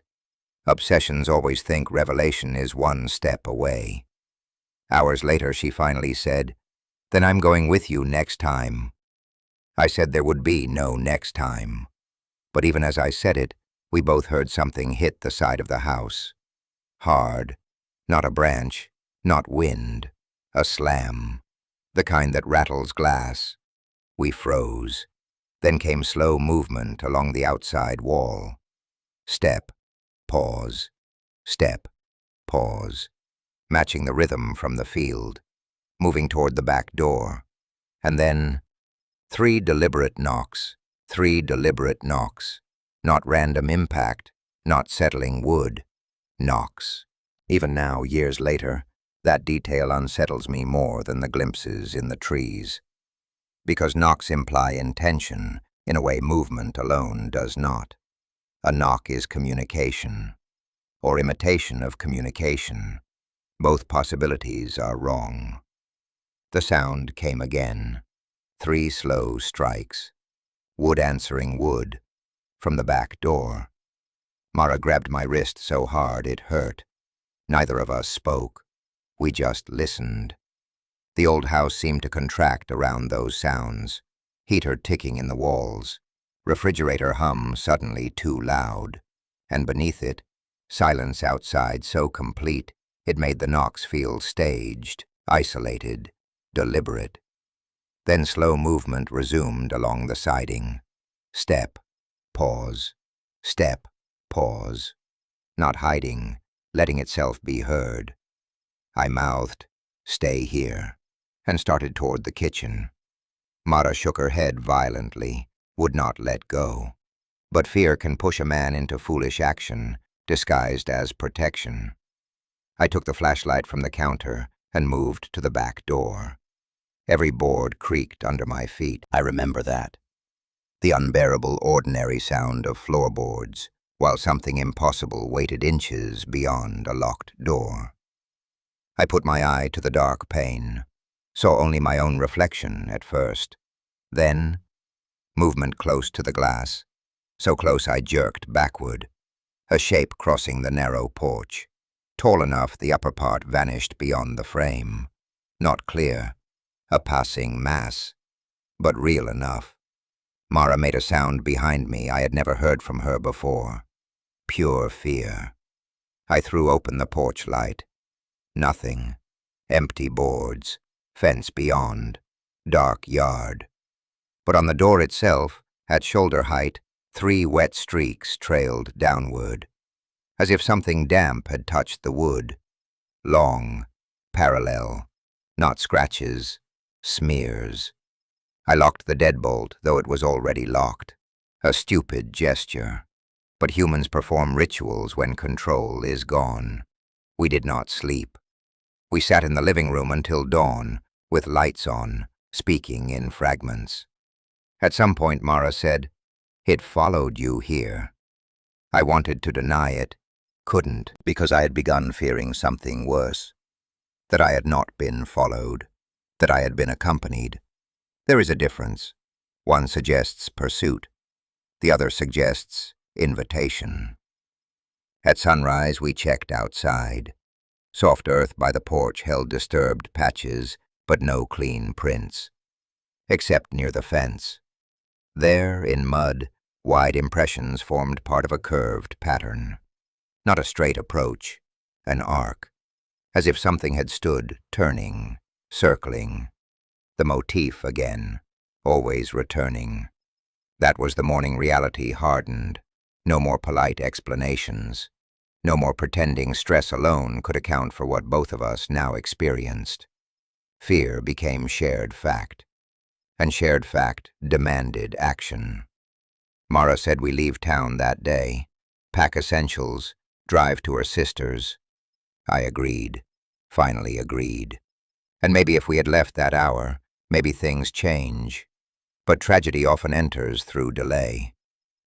Obsessions always think revelation is one step away. Hours later, she finally said, "Then I'm going with you next time." I said there would be no next time. But even as I said it, we both heard something hit the side of the house. Hard. Not a branch, not wind. A slam. The kind that rattles glass. We froze. Then came slow movement along the outside wall. Step. Pause. Step. Pause. Matching the rhythm from the field. Moving toward the back door. And then 3 deliberate knocks. 3 deliberate knocks. Not random impact. Not settling wood. Knocks. Even now, years later, that detail unsettles me more than the glimpses in the trees. Because knocks imply intention, in a way movement alone does not. A knock is communication, or imitation of communication. Both possibilities are wrong. The sound came again. 3 slow strikes. Wood answering wood. From the back door. Mara grabbed my wrist so hard it hurt. Neither of us spoke. We just listened. The old house seemed to contract around those sounds, heater ticking in the walls, refrigerator hum suddenly too loud, and beneath it, silence outside so complete it made the knocks feel staged, isolated, deliberate. Then slow movement resumed along the siding. Step, pause, step, pause. Not hiding, letting itself be heard. I mouthed, "Stay here," and started toward the kitchen. Mara shook her head violently, would not let go. But fear can push a man into foolish action, disguised as protection. I took the flashlight from the counter and moved to the back door. Every board creaked under my feet. I remember that. The unbearable, ordinary sound of floorboards, while something impossible waited inches beyond a locked door. I put my eye to the dark pane, saw only my own reflection at first. Then, movement close to the glass, so close I jerked backward, a shape crossing the narrow porch, tall enough the upper part vanished beyond the frame. Not clear, a passing mass, but real enough. Mara made a sound behind me I had never heard from her before. Pure fear. I threw open the porch light. Nothing. Empty boards. Fence beyond. Dark yard. But on the door itself, at shoulder height, 3 wet streaks trailed downward, as if something damp had touched the wood. Long, parallel, not scratches, smears. I locked the deadbolt, though it was already locked. A stupid gesture. But humans perform rituals when control is gone. We did not sleep. We sat in the living room until dawn, with lights on, speaking in fragments. At some point, Mara said, "It followed you here." I wanted to deny it, couldn't, because I had begun fearing something worse. That I had not been followed, that I had been accompanied. There is a difference. One suggests pursuit, the other suggests invitation. At sunrise, we checked outside. Soft earth by the porch held disturbed patches, but no clean prints, except near the fence. There, in mud, wide impressions formed part of a curved pattern. Not a straight approach, an arc, as if something had stood, turning, circling. The motif again, always returning. That was the morning reality hardened. No more polite explanations. No more pretending stress alone could account for what both of us now experienced. Fear became shared fact, and shared fact demanded action. Mara said we leave town that day, pack essentials, drive to her sister's. I agreed, finally agreed. And maybe if we had left that hour, maybe things change. But tragedy often enters through delay.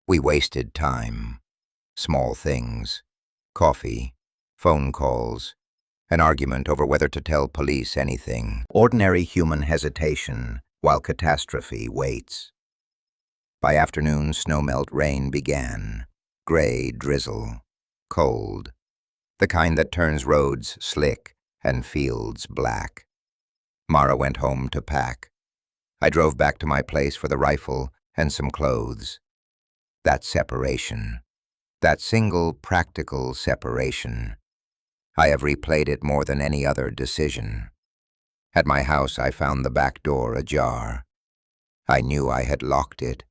We wasted time. Small things. Coffee. Phone calls. An argument over whether to tell police anything. Ordinary human hesitation while catastrophe waits. By afternoon, snowmelt rain began. Gray drizzle. Cold. The kind that turns roads slick and fields black. Mara went home to pack. I drove back to my place for the rifle and some clothes. That separation. That single practical separation. I have replayed it more than any other decision. At my house, I found the back door ajar. I knew I had locked it.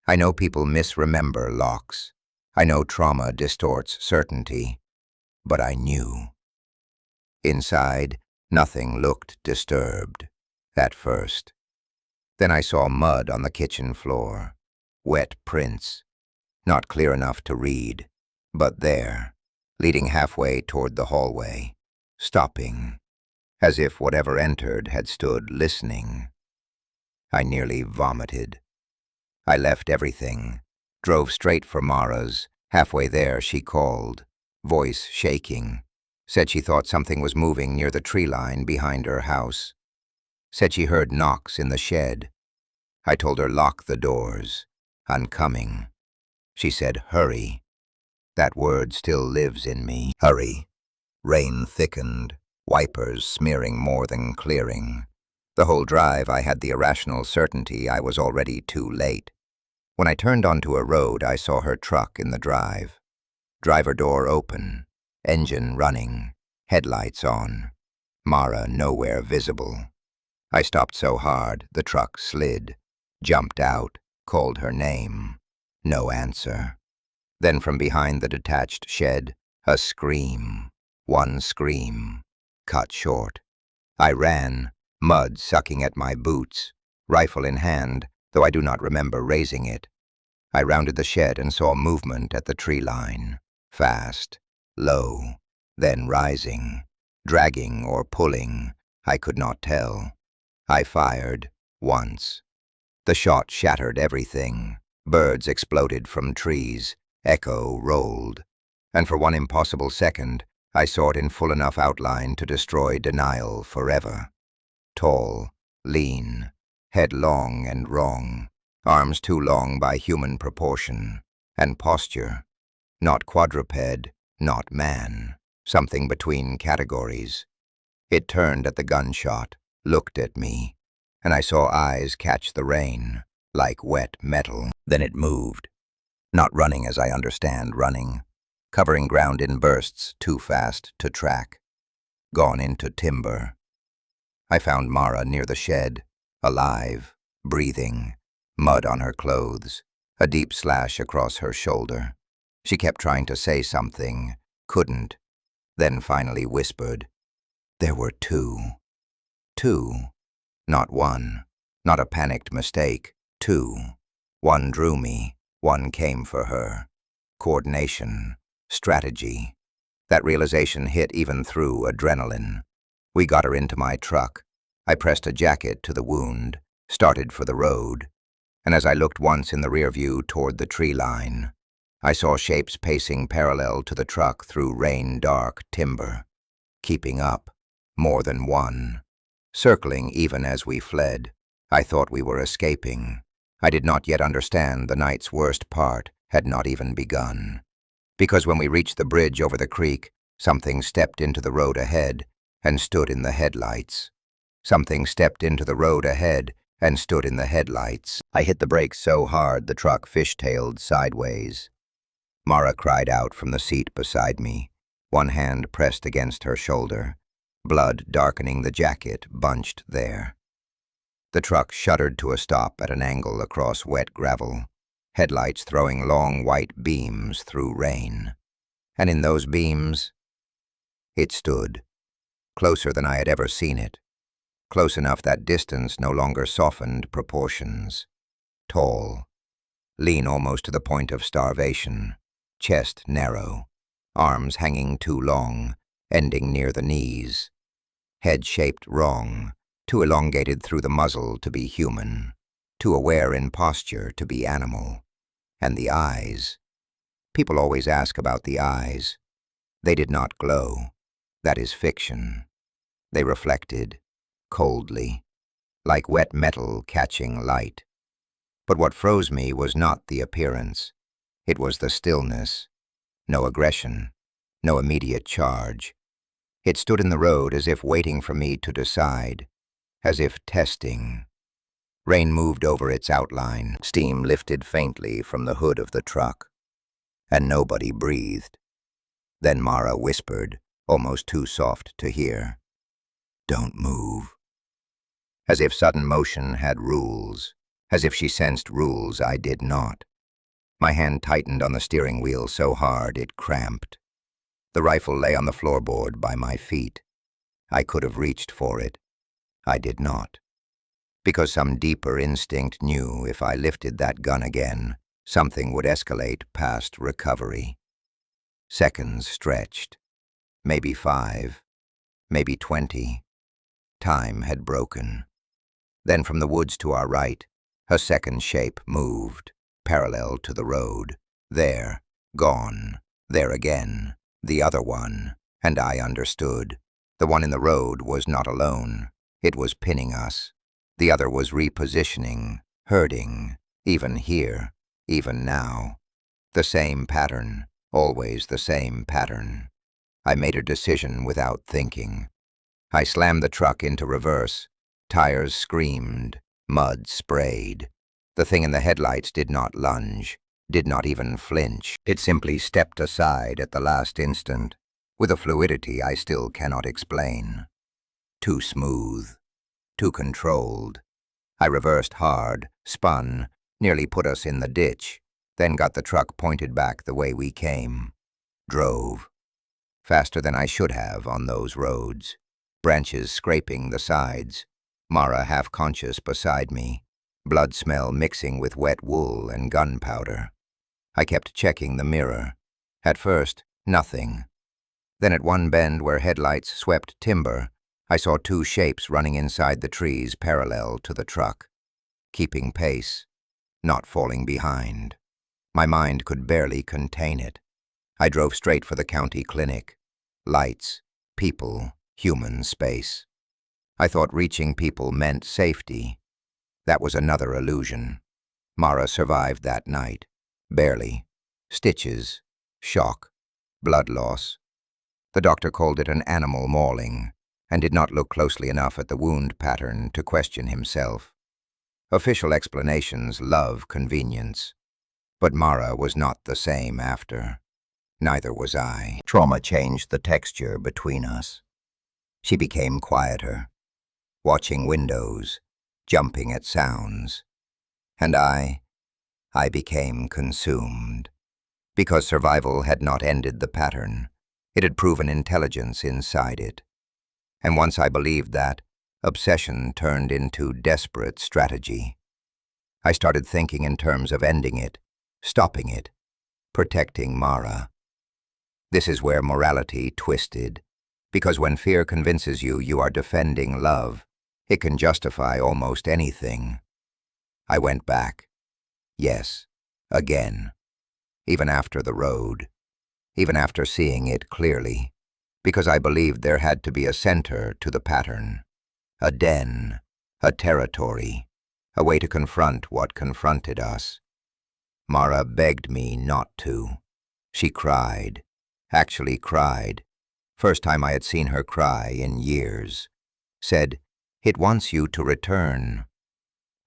I know people misremember locks. I know trauma distorts certainty. But I knew. Inside, nothing looked disturbed, at first. Then I saw mud on the kitchen floor, wet prints, not clear enough to read, but there, leading halfway toward the hallway, stopping, as if whatever entered had stood listening. I nearly vomited. I left everything, drove straight for Mara's. Halfway there, she called, voice shaking. Said she thought something was moving near the tree line behind her house. Said she heard knocks in the shed. I told her lock the doors. I'm coming. She said hurry. That word still lives in me. Hurry. Rain thickened, wipers smearing more than clearing. The whole drive I had the irrational certainty I was already too late. When I turned onto a road, I saw her truck in the drive. Driver door open, engine running, headlights on. Mara nowhere visible. I stopped so hard, the truck slid. Jumped out, called her name. No answer. Then from behind the detached shed, a scream. One scream. Cut short. I ran, mud sucking at my boots, rifle in hand, though I do not remember raising it. I rounded the shed and saw movement at the tree line. Fast, low, then rising, dragging or pulling, I could not tell. I fired, once. The shot shattered everything. Birds exploded from trees, echo rolled. And for one impossible second, I saw it in full enough outline to destroy denial forever. Tall, lean, head long and wrong, arms too long by human proportion, and posture. Not quadruped, not man, something between categories. It turned at the gunshot, looked at me, and I saw eyes catch the rain, like wet metal. Then it moved. Not running as I understand running, covering ground in bursts too fast to track. Gone into timber. I found Mara near the shed, alive, breathing, mud on her clothes, a deep slash across her shoulder. She kept trying to say something, couldn't, then finally whispered. There were two. Two. Not one. Not a panicked mistake. Two. One drew me. One came for her. Coordination. Strategy. That realization hit even through adrenaline. We got her into my truck. I pressed a jacket to the wound, started for the road, and as I looked once in the rear view toward the tree line, I saw shapes pacing parallel to the truck through rain-dark timber. Keeping up. More than one. Circling even as we fled. I thought we were escaping. I did not yet understand the night's worst part had not even begun. Because when we reached the bridge over the creek, something stepped into the road ahead and stood in the headlights. Something stepped into the road ahead and stood in the headlights. I hit the brakes so hard the truck fishtailed sideways. Mara cried out from the seat beside me, one hand pressed against her shoulder, blood darkening the jacket bunched there. The truck shuddered to a stop at an angle across wet gravel, headlights throwing long white beams through rain. And in those beams, it stood, closer than I had ever seen it, close enough that distance no longer softened proportions. Tall, lean almost to the point of starvation, chest narrow, arms hanging too long, ending near the knees, head shaped wrong, too elongated through the muzzle to be human, too aware in posture to be animal. And the eyes. People always ask about the eyes. They did not glow. That is fiction. They reflected, coldly, like wet metal catching light. But what froze me was not the appearance. It was the stillness. No aggression, no immediate charge. It stood in the road as if waiting for me to decide, as if testing. Rain moved over its outline, steam lifted faintly from the hood of the truck, and nobody breathed. Then Mara whispered, almost too soft to hear, "Don't move." As if sudden motion had rules, as if she sensed rules I did not. My hand tightened on the steering wheel so hard it cramped. The rifle lay on the floorboard by my feet. I could have reached for it. I did not. Because some deeper instinct knew if I lifted that gun again, something would escalate past recovery. Seconds stretched. Maybe 5, maybe 20. Time had broken. Then from the woods to our right, a second shape moved, parallel to the road. There, gone. There again, the other one. And I understood. The one in the road was not alone. It was pinning us. The other was repositioning, herding, even here, even now. The same pattern, always the same pattern. I made a decision without thinking. I slammed the truck into reverse. Tires screamed, mud sprayed. The thing in the headlights did not lunge, did not even flinch. It simply stepped aside at the last instant, with a fluidity I still cannot explain. Too smooth, too controlled. I reversed hard, spun, nearly put us in the ditch, then got the truck pointed back the way we came. Drove. Faster than I should have on those roads. Branches scraping the sides. Mara half-conscious beside me. Blood smell mixing with wet wool and gunpowder. I kept checking the mirror. At first, nothing. Then at one bend where headlights swept timber, I saw two shapes running inside the trees parallel to the truck, keeping pace, not falling behind. My mind could barely contain it. I drove straight for the county clinic. Lights, people, human space. I thought reaching people meant safety. That was another illusion. Mara survived that night. Barely. Stitches, shock, blood loss. The doctor called it an animal mauling, and did not look closely enough at the wound pattern to question himself. Official explanations love convenience. But Mara was not the same after. Neither was I. Trauma changed the texture between us. She became quieter, watching windows, jumping at sounds. And I became consumed. Because survival had not ended the pattern, it had proven intelligence inside it. And once I believed that, obsession turned into desperate strategy. I started thinking in terms of ending it, stopping it, protecting Mara. This is where morality twisted, because when fear convinces you you are defending love, it can justify almost anything. I went back. Yes, again. Even after the road. Even after seeing it clearly. Because I believed there had to be a center to the pattern. A den, a territory, a way to confront what confronted us. Mara begged me not to. She cried, actually cried. First time I had seen her cry in years. Said, "It wants you to return."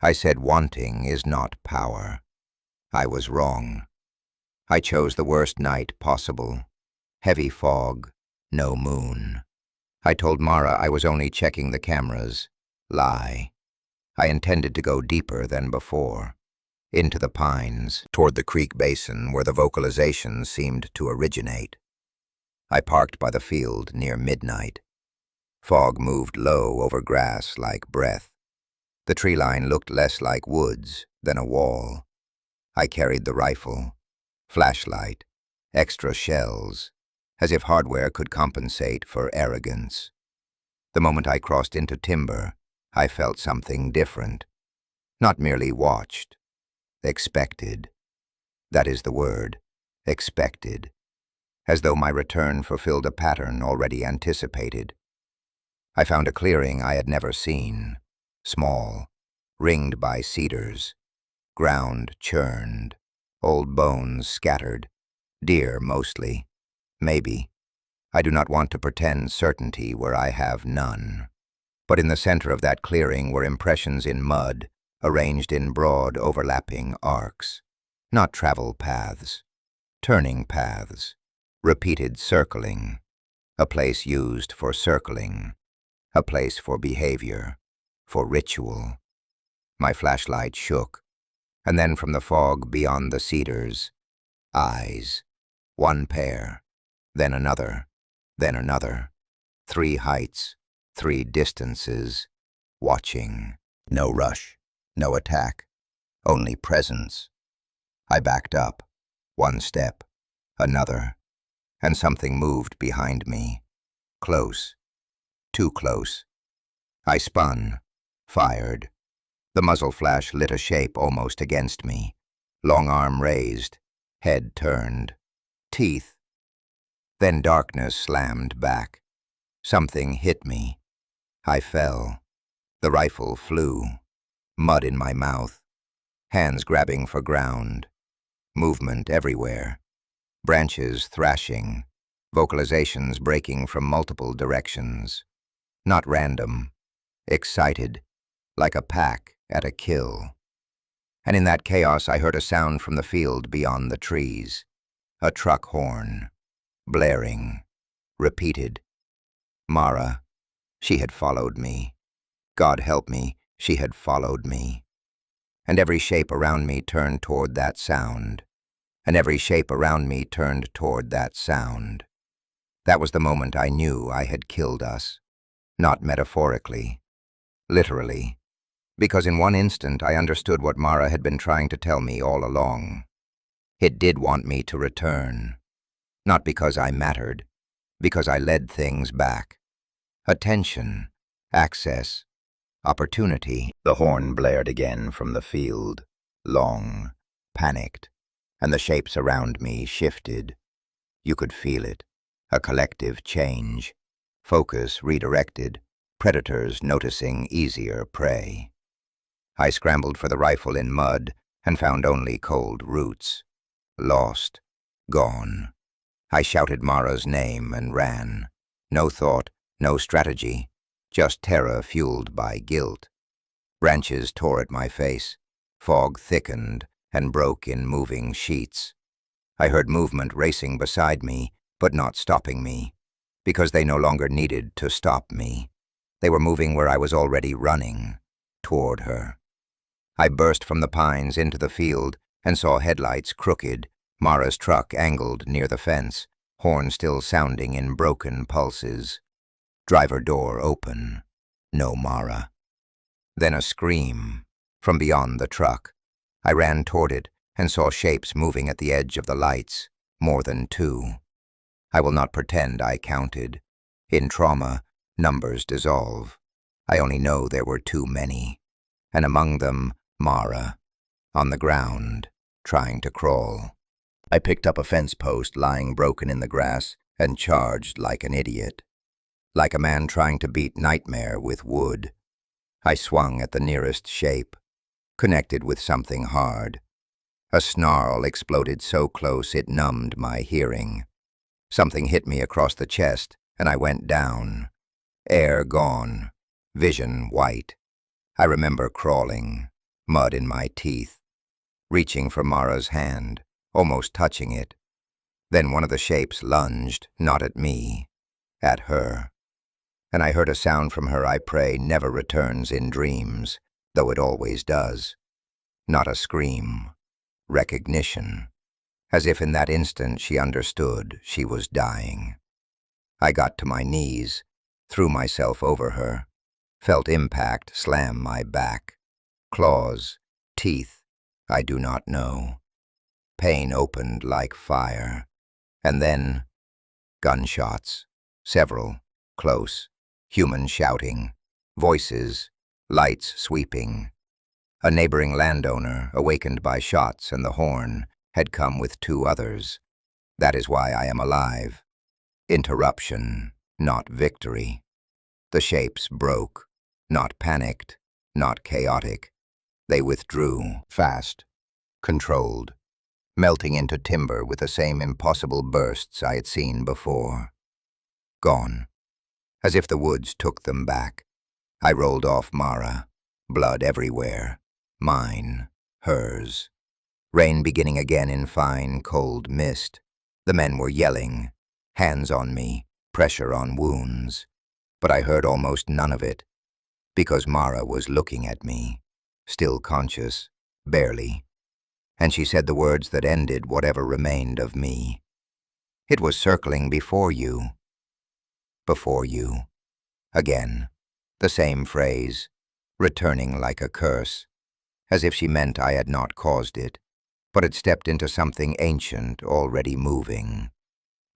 I said wanting is not power. I was wrong. I chose the worst night possible. Heavy fog, no moon. I told Mara I was only checking the cameras. Lie. I intended to go deeper than before. Into the pines, toward the creek basin where the vocalizations seemed to originate. I parked by the field near midnight. Fog moved low over grass like breath. The tree line looked less like woods than a wall. I carried the rifle, flashlight, extra shells, as if hardware could compensate for arrogance. The moment I crossed into timber, I felt something different. Not merely watched, expected. That is the word, expected. As though my return fulfilled a pattern already anticipated. I found a clearing I had never seen, small, ringed by cedars, ground churned, old bones scattered, deer mostly, maybe. I do not want to pretend certainty where I have none. But in the center of that clearing were impressions in mud, arranged in broad overlapping arcs. Not travel paths, turning paths, repeated circling, a place used for circling, a place for behavior, for ritual. My flashlight shook, and then from the fog beyond the cedars, eyes, one pair, then another, then another, 3 heights, 3 distances, watching. No rush, no attack, only presence. I backed up, 1 step, another, and something moved behind me. Close, too close. I spun, fired. The muzzle flash lit a shape almost against me. Long arm raised, head turned, teeth. Then darkness slammed back. Something hit me. I fell. The rifle flew. Mud in my mouth. Hands grabbing for ground. Movement everywhere. Branches thrashing. Vocalizations breaking from multiple directions. Not random. Excited. Like a pack at a kill. And in that chaos I heard a sound from the field beyond the trees. A truck horn, blaring, repeated. Mara, she had followed me. God help me, she had followed me. And every shape around me turned toward that sound. And every shape around me turned toward that sound. That was the moment I knew I had killed us. Not metaphorically, literally. Because in one instant I understood what Mara had been trying to tell me all along. It did want me to return. Not because I mattered, because I led things back. Attention, access, opportunity. The horn blared again from the field, long, panicked, and the shapes around me shifted. You could feel it, a collective change. Focus redirected, predators noticing easier prey. I scrambled for the rifle in mud and found only cold roots. Lost, gone. I shouted Mara's name and ran. No thought, no strategy, just terror fueled by guilt. Branches tore at my face, fog thickened and broke in moving sheets. I heard movement racing beside me, but not stopping me, because they no longer needed to stop me. They were moving where I was already running, toward her. I burst from the pines into the field and saw headlights crooked, Mara's truck angled near the fence, horn still sounding in broken pulses. Driver door open. No Mara. Then a scream from beyond the truck. I ran toward it and saw shapes moving at the edge of the lights, more than two. I will not pretend I counted. In trauma, numbers dissolve. I only know there were too many. And among them, Mara, on the ground, trying to crawl. I picked up a fence post lying broken in the grass and charged like an idiot. Like a man trying to beat nightmare with wood. I swung at the nearest shape, connected with something hard. A snarl exploded so close it numbed my hearing. Something hit me across the chest, and I went down. Air gone, vision white. I remember crawling, mud in my teeth, reaching for Mara's hand, almost touching it. Then one of the shapes lunged, not at me, at her. And I heard a sound from her I pray never returns in dreams, though it always does. Not a scream. Recognition. As if in that instant she understood she was dying. I got to my knees, threw myself over her, felt impact slam my back. Claws, teeth, I do not know. Pain opened like fire. And then, gunshots. Several, close. Human shouting. Voices, lights sweeping. A neighboring landowner, awakened by shots and the horn, had come with two others. That is why I am alive. Interruption, not victory. The shapes broke, not panicked, not chaotic. They withdrew, fast, controlled, melting into timber with the same impossible bursts I had seen before. Gone, as if the woods took them back. I rolled off Mara, blood everywhere, mine, hers. Rain beginning again in fine, cold mist. The men were yelling, hands on me, pressure on wounds. But I heard almost none of it, because Mara was looking at me, still conscious, barely. And she said the words that ended whatever remained of me. It was circling before you. Before you. Again, the same phrase, returning like a curse, as if she meant I had not caused it, but had stepped into something ancient already moving.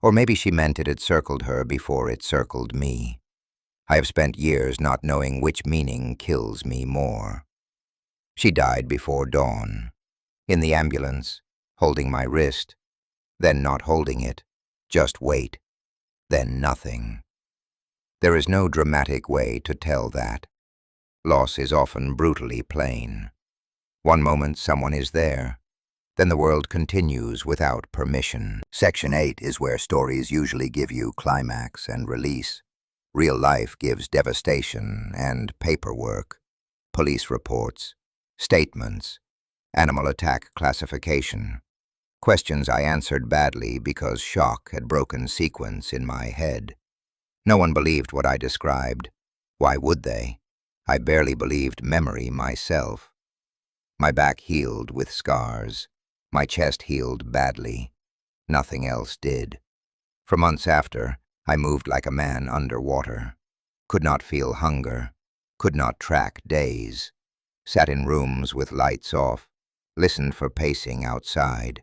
Or maybe she meant it had circled her before it circled me. I have spent years not knowing which meaning kills me more. She died before dawn, in the ambulance, holding my wrist, then not holding it, just wait, then nothing. There is no dramatic way to tell that. Loss is often brutally plain. One moment someone is there, then the world continues without permission. Section 8 is where stories usually give you climax and release. Real life gives devastation and paperwork, police reports, statements, animal attack classification. Questions I answered badly because shock had broken sequence in my head. No one believed what I described. Why would they? I barely believed memory myself. My back healed with scars. My chest healed badly. Nothing else did. For months after, I moved like a man underwater. Could not feel hunger. Could not track days. Sat in rooms with lights off. Listened for pacing outside.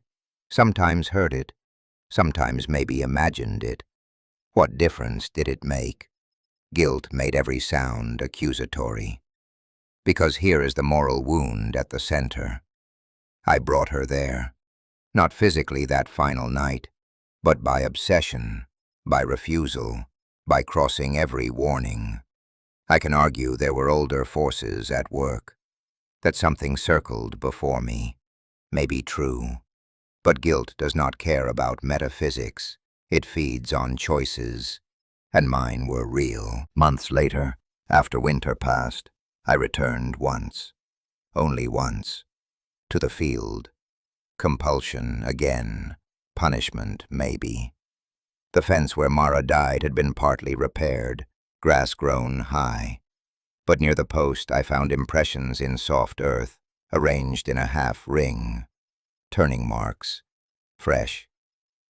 Sometimes heard it. Sometimes maybe imagined it. What difference did it make? Guilt made every sound accusatory. Because here is the moral wound at the center. I brought her there. Not physically that final night, but by obsession, by refusal, by crossing every warning. I can argue there were older forces at work, that something circled before me. May be true. But guilt does not care about metaphysics. It feeds on choices. And mine were real. Months later, after winter passed, I returned once. Only once. To the field. Compulsion again. Punishment, maybe. The fence where Mara died had been partly repaired, grass grown high. But near the post I found impressions in soft earth, arranged in a half ring. Turning marks. Fresh.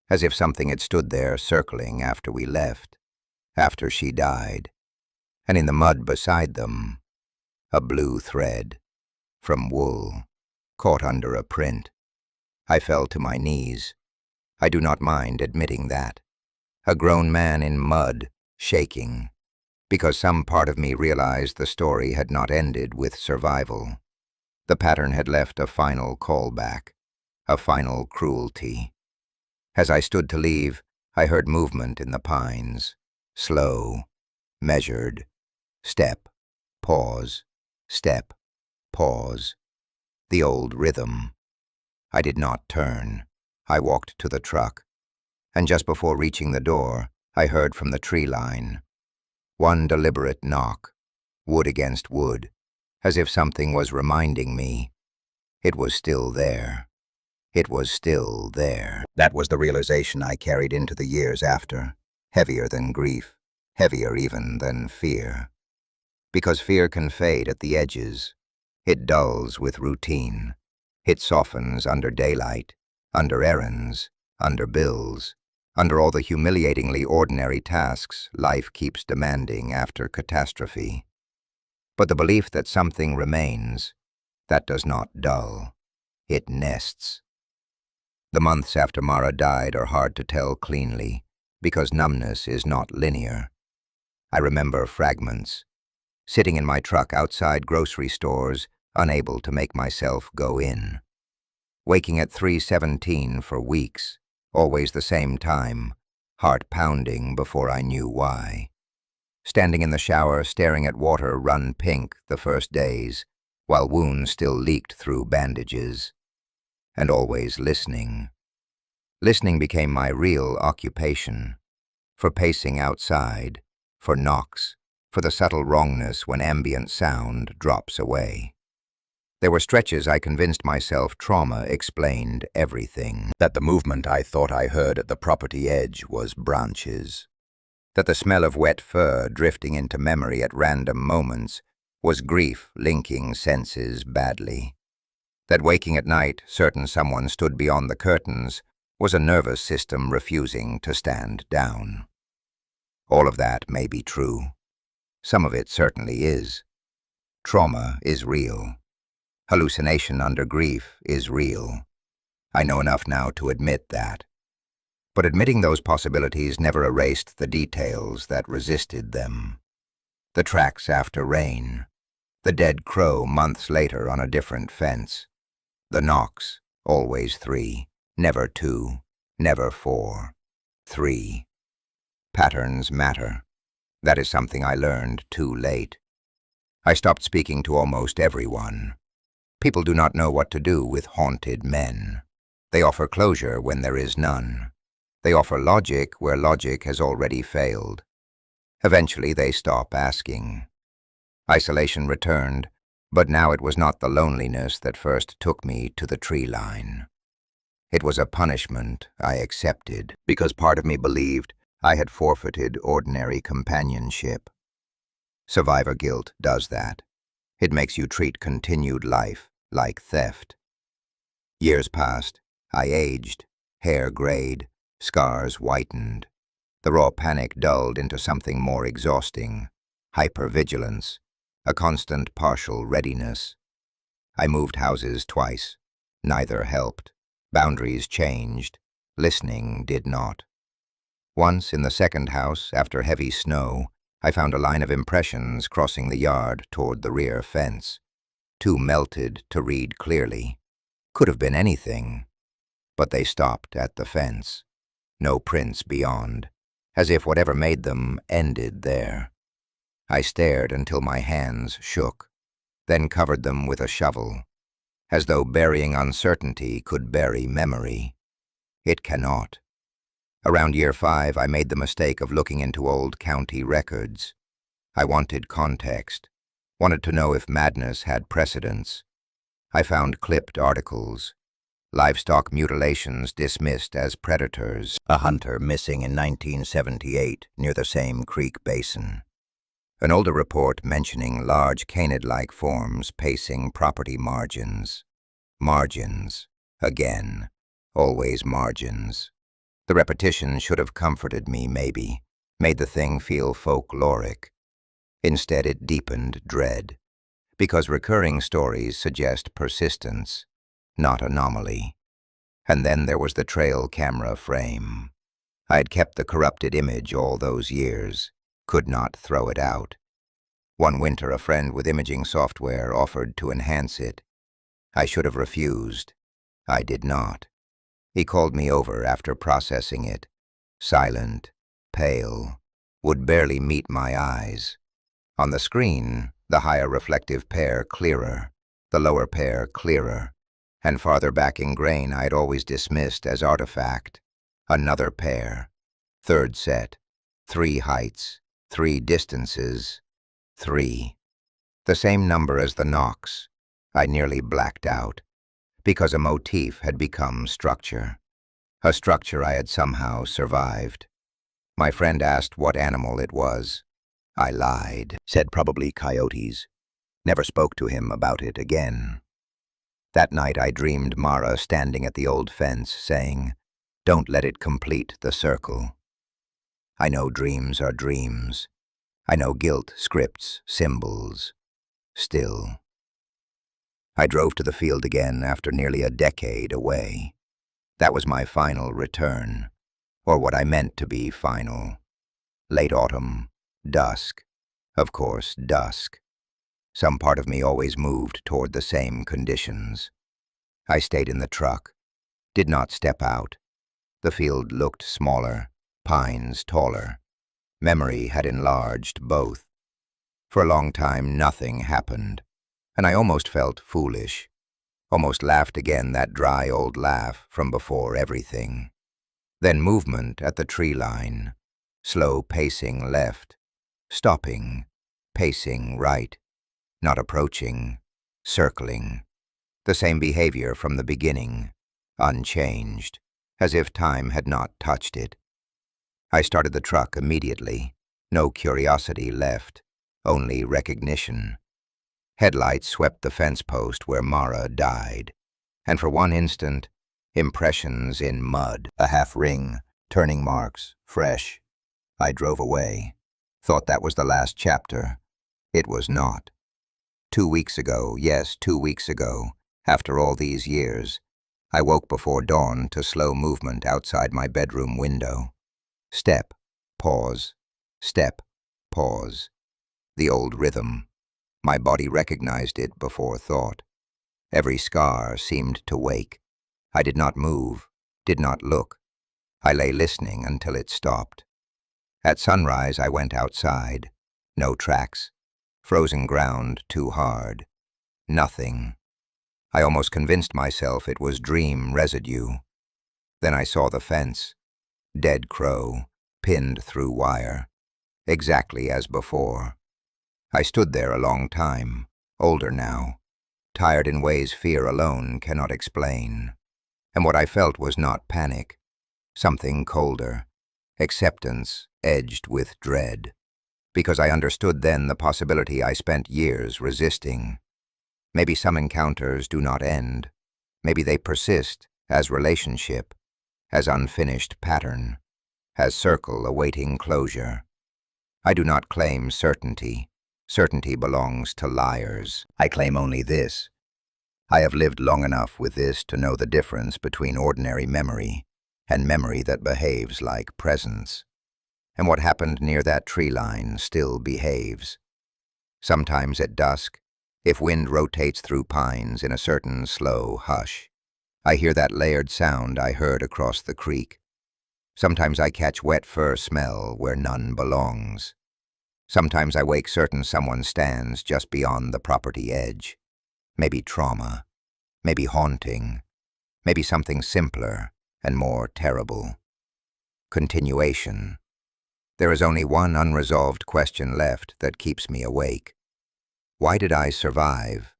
As if something had stood there circling after we left, after she died. And in the mud beside them, a blue thread, from wool, caught under a print. I fell to my knees. I do not mind admitting that. A grown man in mud, shaking, because some part of me realized the story had not ended with survival. The pattern had left a final callback, a final cruelty. As I stood to leave, I heard movement in the pines. Slow, measured, step, pause, step, pause. The old rhythm. I did not turn. I walked to the truck, and just before reaching the door, I heard from the tree line. One deliberate knock, wood against wood, as if something was reminding me. It was still there. It was still there. That was the realization I carried into the years after, heavier than grief, heavier even than fear. Because fear can fade at the edges. It dulls with routine. It softens under daylight, under errands, under bills, under all the humiliatingly ordinary tasks life keeps demanding after catastrophe. But the belief that something remains, that does not dull. It nests. The months after Mara died are hard to tell cleanly, because numbness is not linear. I remember fragments, sitting in my truck outside grocery stores, unable to make myself go in. Waking at 3:17 for weeks, always the same time, heart pounding before I knew why. Standing in the shower, staring at water run pink the first days, while wounds still leaked through bandages. And always listening. Listening became my real occupation, for pacing outside, for knocks, for the subtle wrongness when ambient sound drops away. There were stretches I convinced myself trauma explained everything. That the movement I thought I heard at the property edge was branches. That the smell of wet fur drifting into memory at random moments was grief linking senses badly. That waking at night, certain someone stood beyond the curtains, was a nervous system refusing to stand down. All of that may be true. Some of it certainly is. Trauma is real. Hallucination under grief is real. I know enough now to admit that. But admitting those possibilities never erased the details that resisted them. The tracks after rain. The dead crow months later on a different fence. The knocks, always 3, never 2, never 4. 3. Patterns matter. That is something I learned too late. I stopped speaking to almost everyone. People do not know what to do with haunted men. They offer closure when there is none. They offer logic where logic has already failed. Eventually they stop asking. Isolation returned, But now it was not the loneliness that first took me to the tree line. It was a punishment I accepted because part of me believed I had forfeited ordinary companionship. Survivor guilt does that. It makes you treat continued life like theft. Years passed. I aged, hair grayed, scars whitened. The raw panic dulled into something more exhausting, hypervigilance, a constant partial readiness. I moved houses twice. Neither helped. Boundaries changed. Listening did not. Once, in the second house, after heavy snow, I found a line of impressions crossing the yard toward the rear fence. Too melted to read clearly. Could have been anything. But they stopped at the fence. No prints beyond, as if whatever made them ended there. I stared until my hands shook, then covered them with a shovel, as though burying uncertainty could bury memory. It cannot. Around year 5, I made the mistake of looking into old county records. I wanted context, wanted to know if madness had precedence. I found clipped articles. Livestock mutilations dismissed as predators. A hunter missing in 1978 near the same creek basin. An older report mentioning large canid-like forms pacing property margins. Margins. Again. Always margins. The repetition should have comforted me, maybe, made the thing feel folkloric. Instead, it deepened dread, because recurring stories suggest persistence, not anomaly. And then there was the trail camera frame. I'd kept the corrupted image all those years, could not throw it out. One winter, a friend with imaging software offered to enhance it. I should have refused. I did not. He called me over after processing it, silent, pale, would barely meet my eyes. On the screen, the higher reflective pair clearer, the lower pair clearer, and farther back in grain I'd always dismissed as artifact. Another pair, third set, 3 heights, 3 distances, 3. The same number as the knocks. I nearly blacked out, because a motif had become structure. A structure I had somehow survived. My friend asked what animal it was. I lied, said probably coyotes. Never spoke to him about it again. That night I dreamed Mara standing at the old fence saying, "Don't let it complete the circle." I know dreams are dreams. I know guilt scripts, symbols. Still. I drove to the field again after nearly a decade away. That was my final return, or what I meant to be final. Late autumn, dusk. Of course, dusk. Some part of me always moved toward the same conditions. I stayed in the truck, did not step out. The field looked smaller, pines taller. Memory had enlarged both. For a long time, nothing happened, and I almost felt foolish, almost laughed again, that dry old laugh from before everything. Then movement at the tree line, slow pacing left, stopping, pacing right, not approaching, circling. The same behavior from the beginning, unchanged, as if time had not touched it. I started the truck immediately, no curiosity left, only recognition. Headlights swept the fence post where Mara died, and for one instant, impressions in mud, a half ring, turning marks, fresh. I drove away, thought that was the last chapter. It was not. 2 weeks ago, yes, 2 weeks ago, after all these years, I woke before dawn to slow movement outside my bedroom window. Step, pause, step, pause. The old rhythm. My body recognized it before thought. Every scar seemed to wake. I did not move, did not look. I lay listening until it stopped. At sunrise, I went outside. No tracks. Frozen ground too hard. Nothing. I almost convinced myself it was dream residue. Then I saw the fence. Dead crow, pinned through wire. Exactly as before. I stood there a long time, older now, tired in ways fear alone cannot explain. And what I felt was not panic, something colder, acceptance edged with dread, because I understood then the possibility I spent years resisting. Maybe some encounters do not end. Maybe they persist as relationship, as unfinished pattern, as circle awaiting closure. I do not claim certainty. Certainty belongs to liars. I claim only this. I have lived long enough with this to know the difference between ordinary memory and memory that behaves like presence. And what happened near that tree line still behaves. Sometimes at dusk, if wind rotates through pines in a certain slow hush, I hear that layered sound I heard across the creek. Sometimes I catch wet fur smell where none belongs. Sometimes I wake certain someone stands just beyond the property edge. Maybe trauma, maybe haunting, maybe something simpler and more terrible. Continuation. There is only one unresolved question left that keeps me awake. Why did I survive?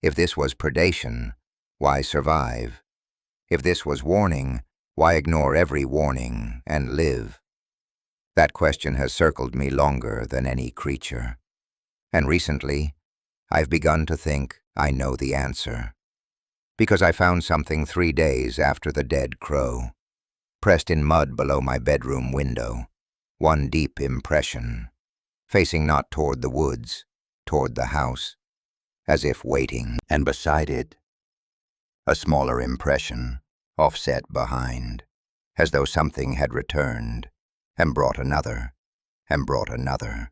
If this was predation, why survive? If this was warning, why ignore every warning and live? That question has circled me longer than any creature. And recently, I've begun to think I know the answer. Because I found something 3 days after the dead crow, pressed in mud below my bedroom window. One deep impression, facing not toward the woods, toward the house, as if waiting, and beside it, a smaller impression, offset behind, as though something had returned, and brought another, and brought another.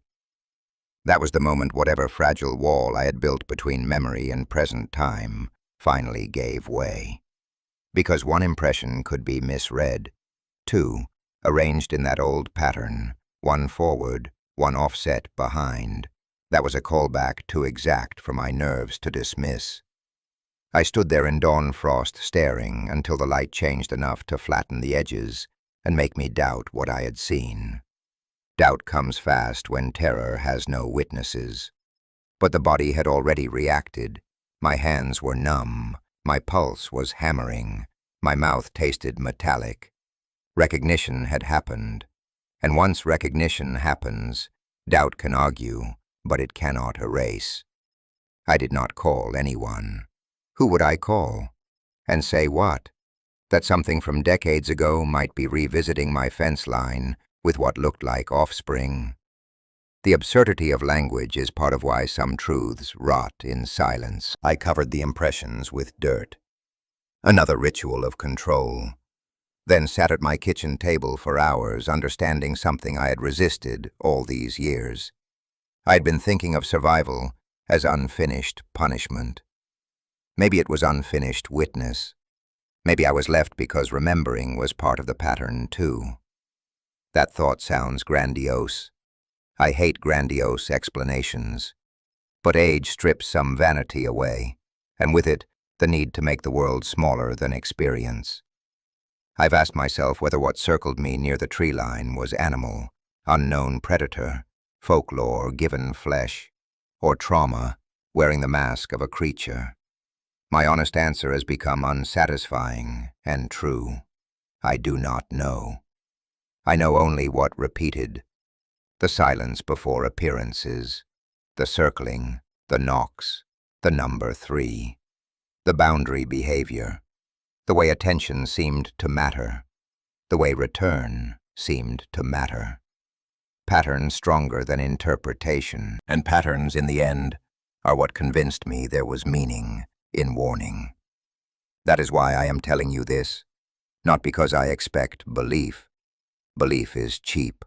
That was the moment whatever fragile wall I had built between memory and present time finally gave way. Because one impression could be misread, two, arranged in that old pattern, one forward, one offset behind. That was a callback too exact for my nerves to dismiss. I stood there in dawn frost staring until the light changed enough to flatten the edges and make me doubt what I had seen. Doubt comes fast when terror has no witnesses. But the body had already reacted. My hands were numb, my pulse was hammering, my mouth tasted metallic. Recognition had happened, and once recognition happens, doubt can argue, but it cannot erase. I did not call anyone. Who would I call? And say what? That something from decades ago might be revisiting my fence line with what looked like offspring? The absurdity of language is part of why some truths rot in silence. I covered the impressions with dirt. Another ritual of control. Then sat at my kitchen table for hours, understanding something I had resisted all these years. I had been thinking of survival as unfinished punishment. Maybe it was unfinished witness. Maybe I was left because remembering was part of the pattern too. That thought sounds grandiose. I hate grandiose explanations. But age strips some vanity away, and with it, the need to make the world smaller than experience. I've asked myself whether what circled me near the tree line was animal, unknown predator, folklore given flesh, or trauma wearing the mask of a creature. My honest answer has become unsatisfying and true. I do not know. I know only what repeated. The silence before appearances, the circling, the knocks, the number 3, the boundary behavior, the way attention seemed to matter, the way return seemed to matter. Patterns stronger than interpretation, and patterns in the end are what convinced me there was meaning in warning. That is why I am telling you this, not because I expect belief. Belief is cheap.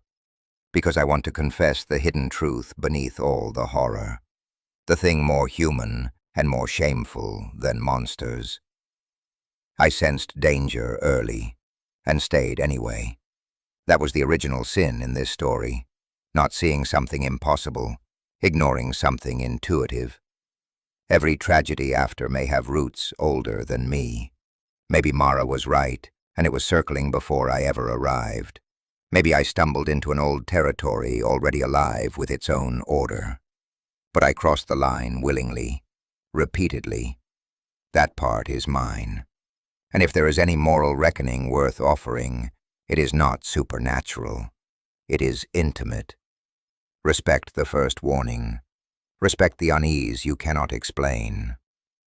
Because I want to confess the hidden truth beneath all the horror, the thing more human and more shameful than monsters. I sensed danger early, and stayed anyway. That was the original sin in this story, not seeing something impossible, ignoring something intuitive. Every tragedy after may have roots older than me. Maybe Mara was right, and it was circling before I ever arrived. Maybe I stumbled into an old territory already alive with its own order. But I crossed the line willingly, repeatedly. That part is mine. And if there is any moral reckoning worth offering, it is not supernatural. It is intimate. Respect the first warning. Respect the unease you cannot explain.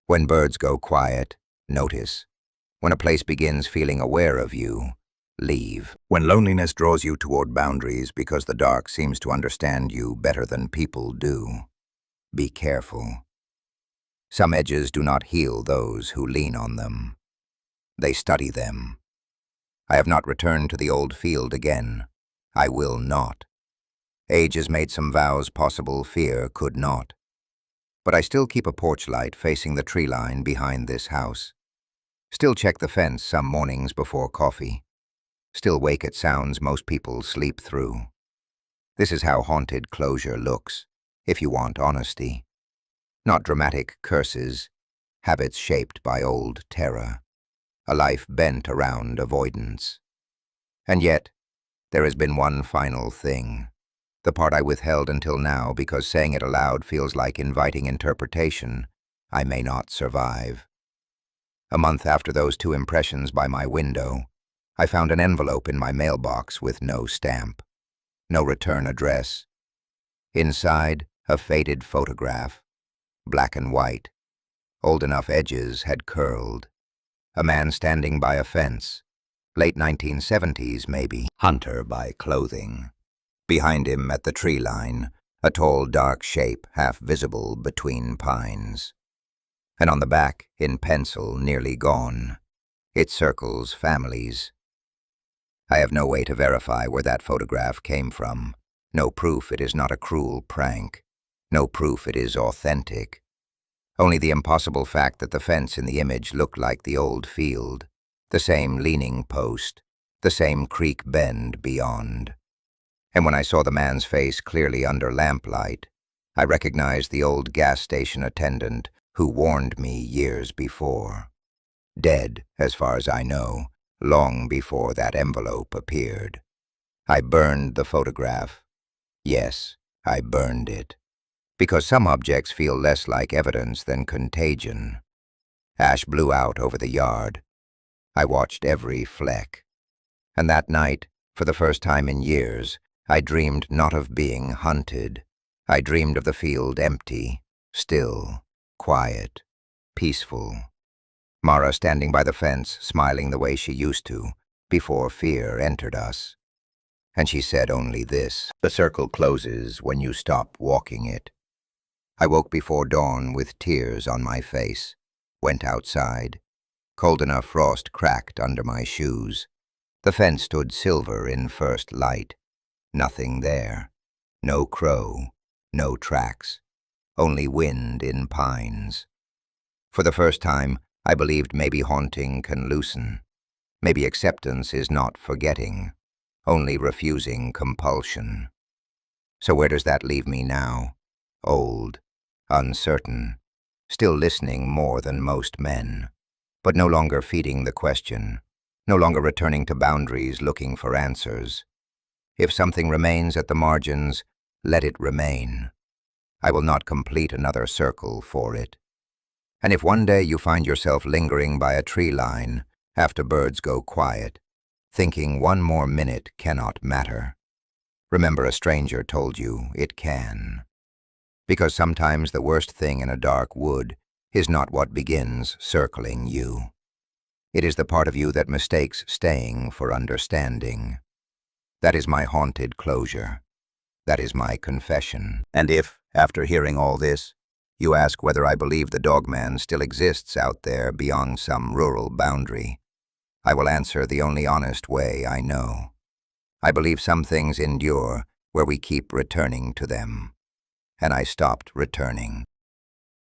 When birds go quiet, notice. When a place begins feeling aware of you, leave. When loneliness draws you toward boundaries because the dark seems to understand you better than people do, be careful. Some edges do not heal those who lean on them. They study them. I have not returned to the old field again. I will not. Age has made some vows possible fear could not. But I still keep a porch light facing the tree line behind this house. Still check the fence some mornings before coffee. Still wake at sounds most people sleep through. This is how haunted closure looks, if you want honesty. Not dramatic curses, habits shaped by old terror. A life bent around avoidance. And yet, there has been one final thing. The part I withheld until now because saying it aloud feels like inviting interpretation I may not survive. A month after those two impressions by my window, I found an envelope in my mailbox with no stamp, no return address. Inside, a faded photograph, black and white. Old enough edges had curled. A man standing by a fence, late 1970s maybe, hunter by clothing. Behind him at the tree line, a tall dark shape half visible between pines. And on the back, in pencil, nearly gone, it circles families. I have no way to verify where that photograph came from. No proof it is not a cruel prank. No proof it is authentic. Only the impossible fact that the fence in the image looked like the old field, the same leaning post, the same creek bend beyond. And when I saw the man's face clearly under lamplight, I recognized the old gas station attendant who warned me years before. Dead, as far as I know, long before that envelope appeared. I burned the photograph. Yes, I burned it. Because some objects feel less like evidence than contagion. Ash blew out over the yard. I watched every fleck. And that night, for the first time in years, I dreamed not of being hunted. I dreamed of the field empty, still, quiet, peaceful. Mara standing by the fence, smiling the way she used to, before fear entered us. And she said only this: the circle closes when you stop walking it. I woke before dawn with tears on my face, went outside. Cold enough frost cracked under my shoes. The fence stood silver in first light. Nothing there. No crow, no tracks. Only wind in pines. For the first time, I believed maybe haunting can loosen. Maybe acceptance is not forgetting, only refusing compulsion. So where does that leave me now? Old, uncertain, still listening more than most men, but no longer feeding the question, no longer returning to boundaries looking for answers. If something remains at the margins, let it remain. I will not complete another circle for it. And if one day you find yourself lingering by a tree line after birds go quiet, thinking one more minute cannot matter, remember a stranger told you it can. Because sometimes the worst thing in a dark wood is not what begins circling you. It is the part of you that mistakes staying for understanding. That is my haunted closure. That is my confession. And if, after hearing all this, you ask whether I believe the Dogman still exists out there beyond some rural boundary, I will answer the only honest way I know. I believe some things endure where we keep returning to them. And I stopped returning.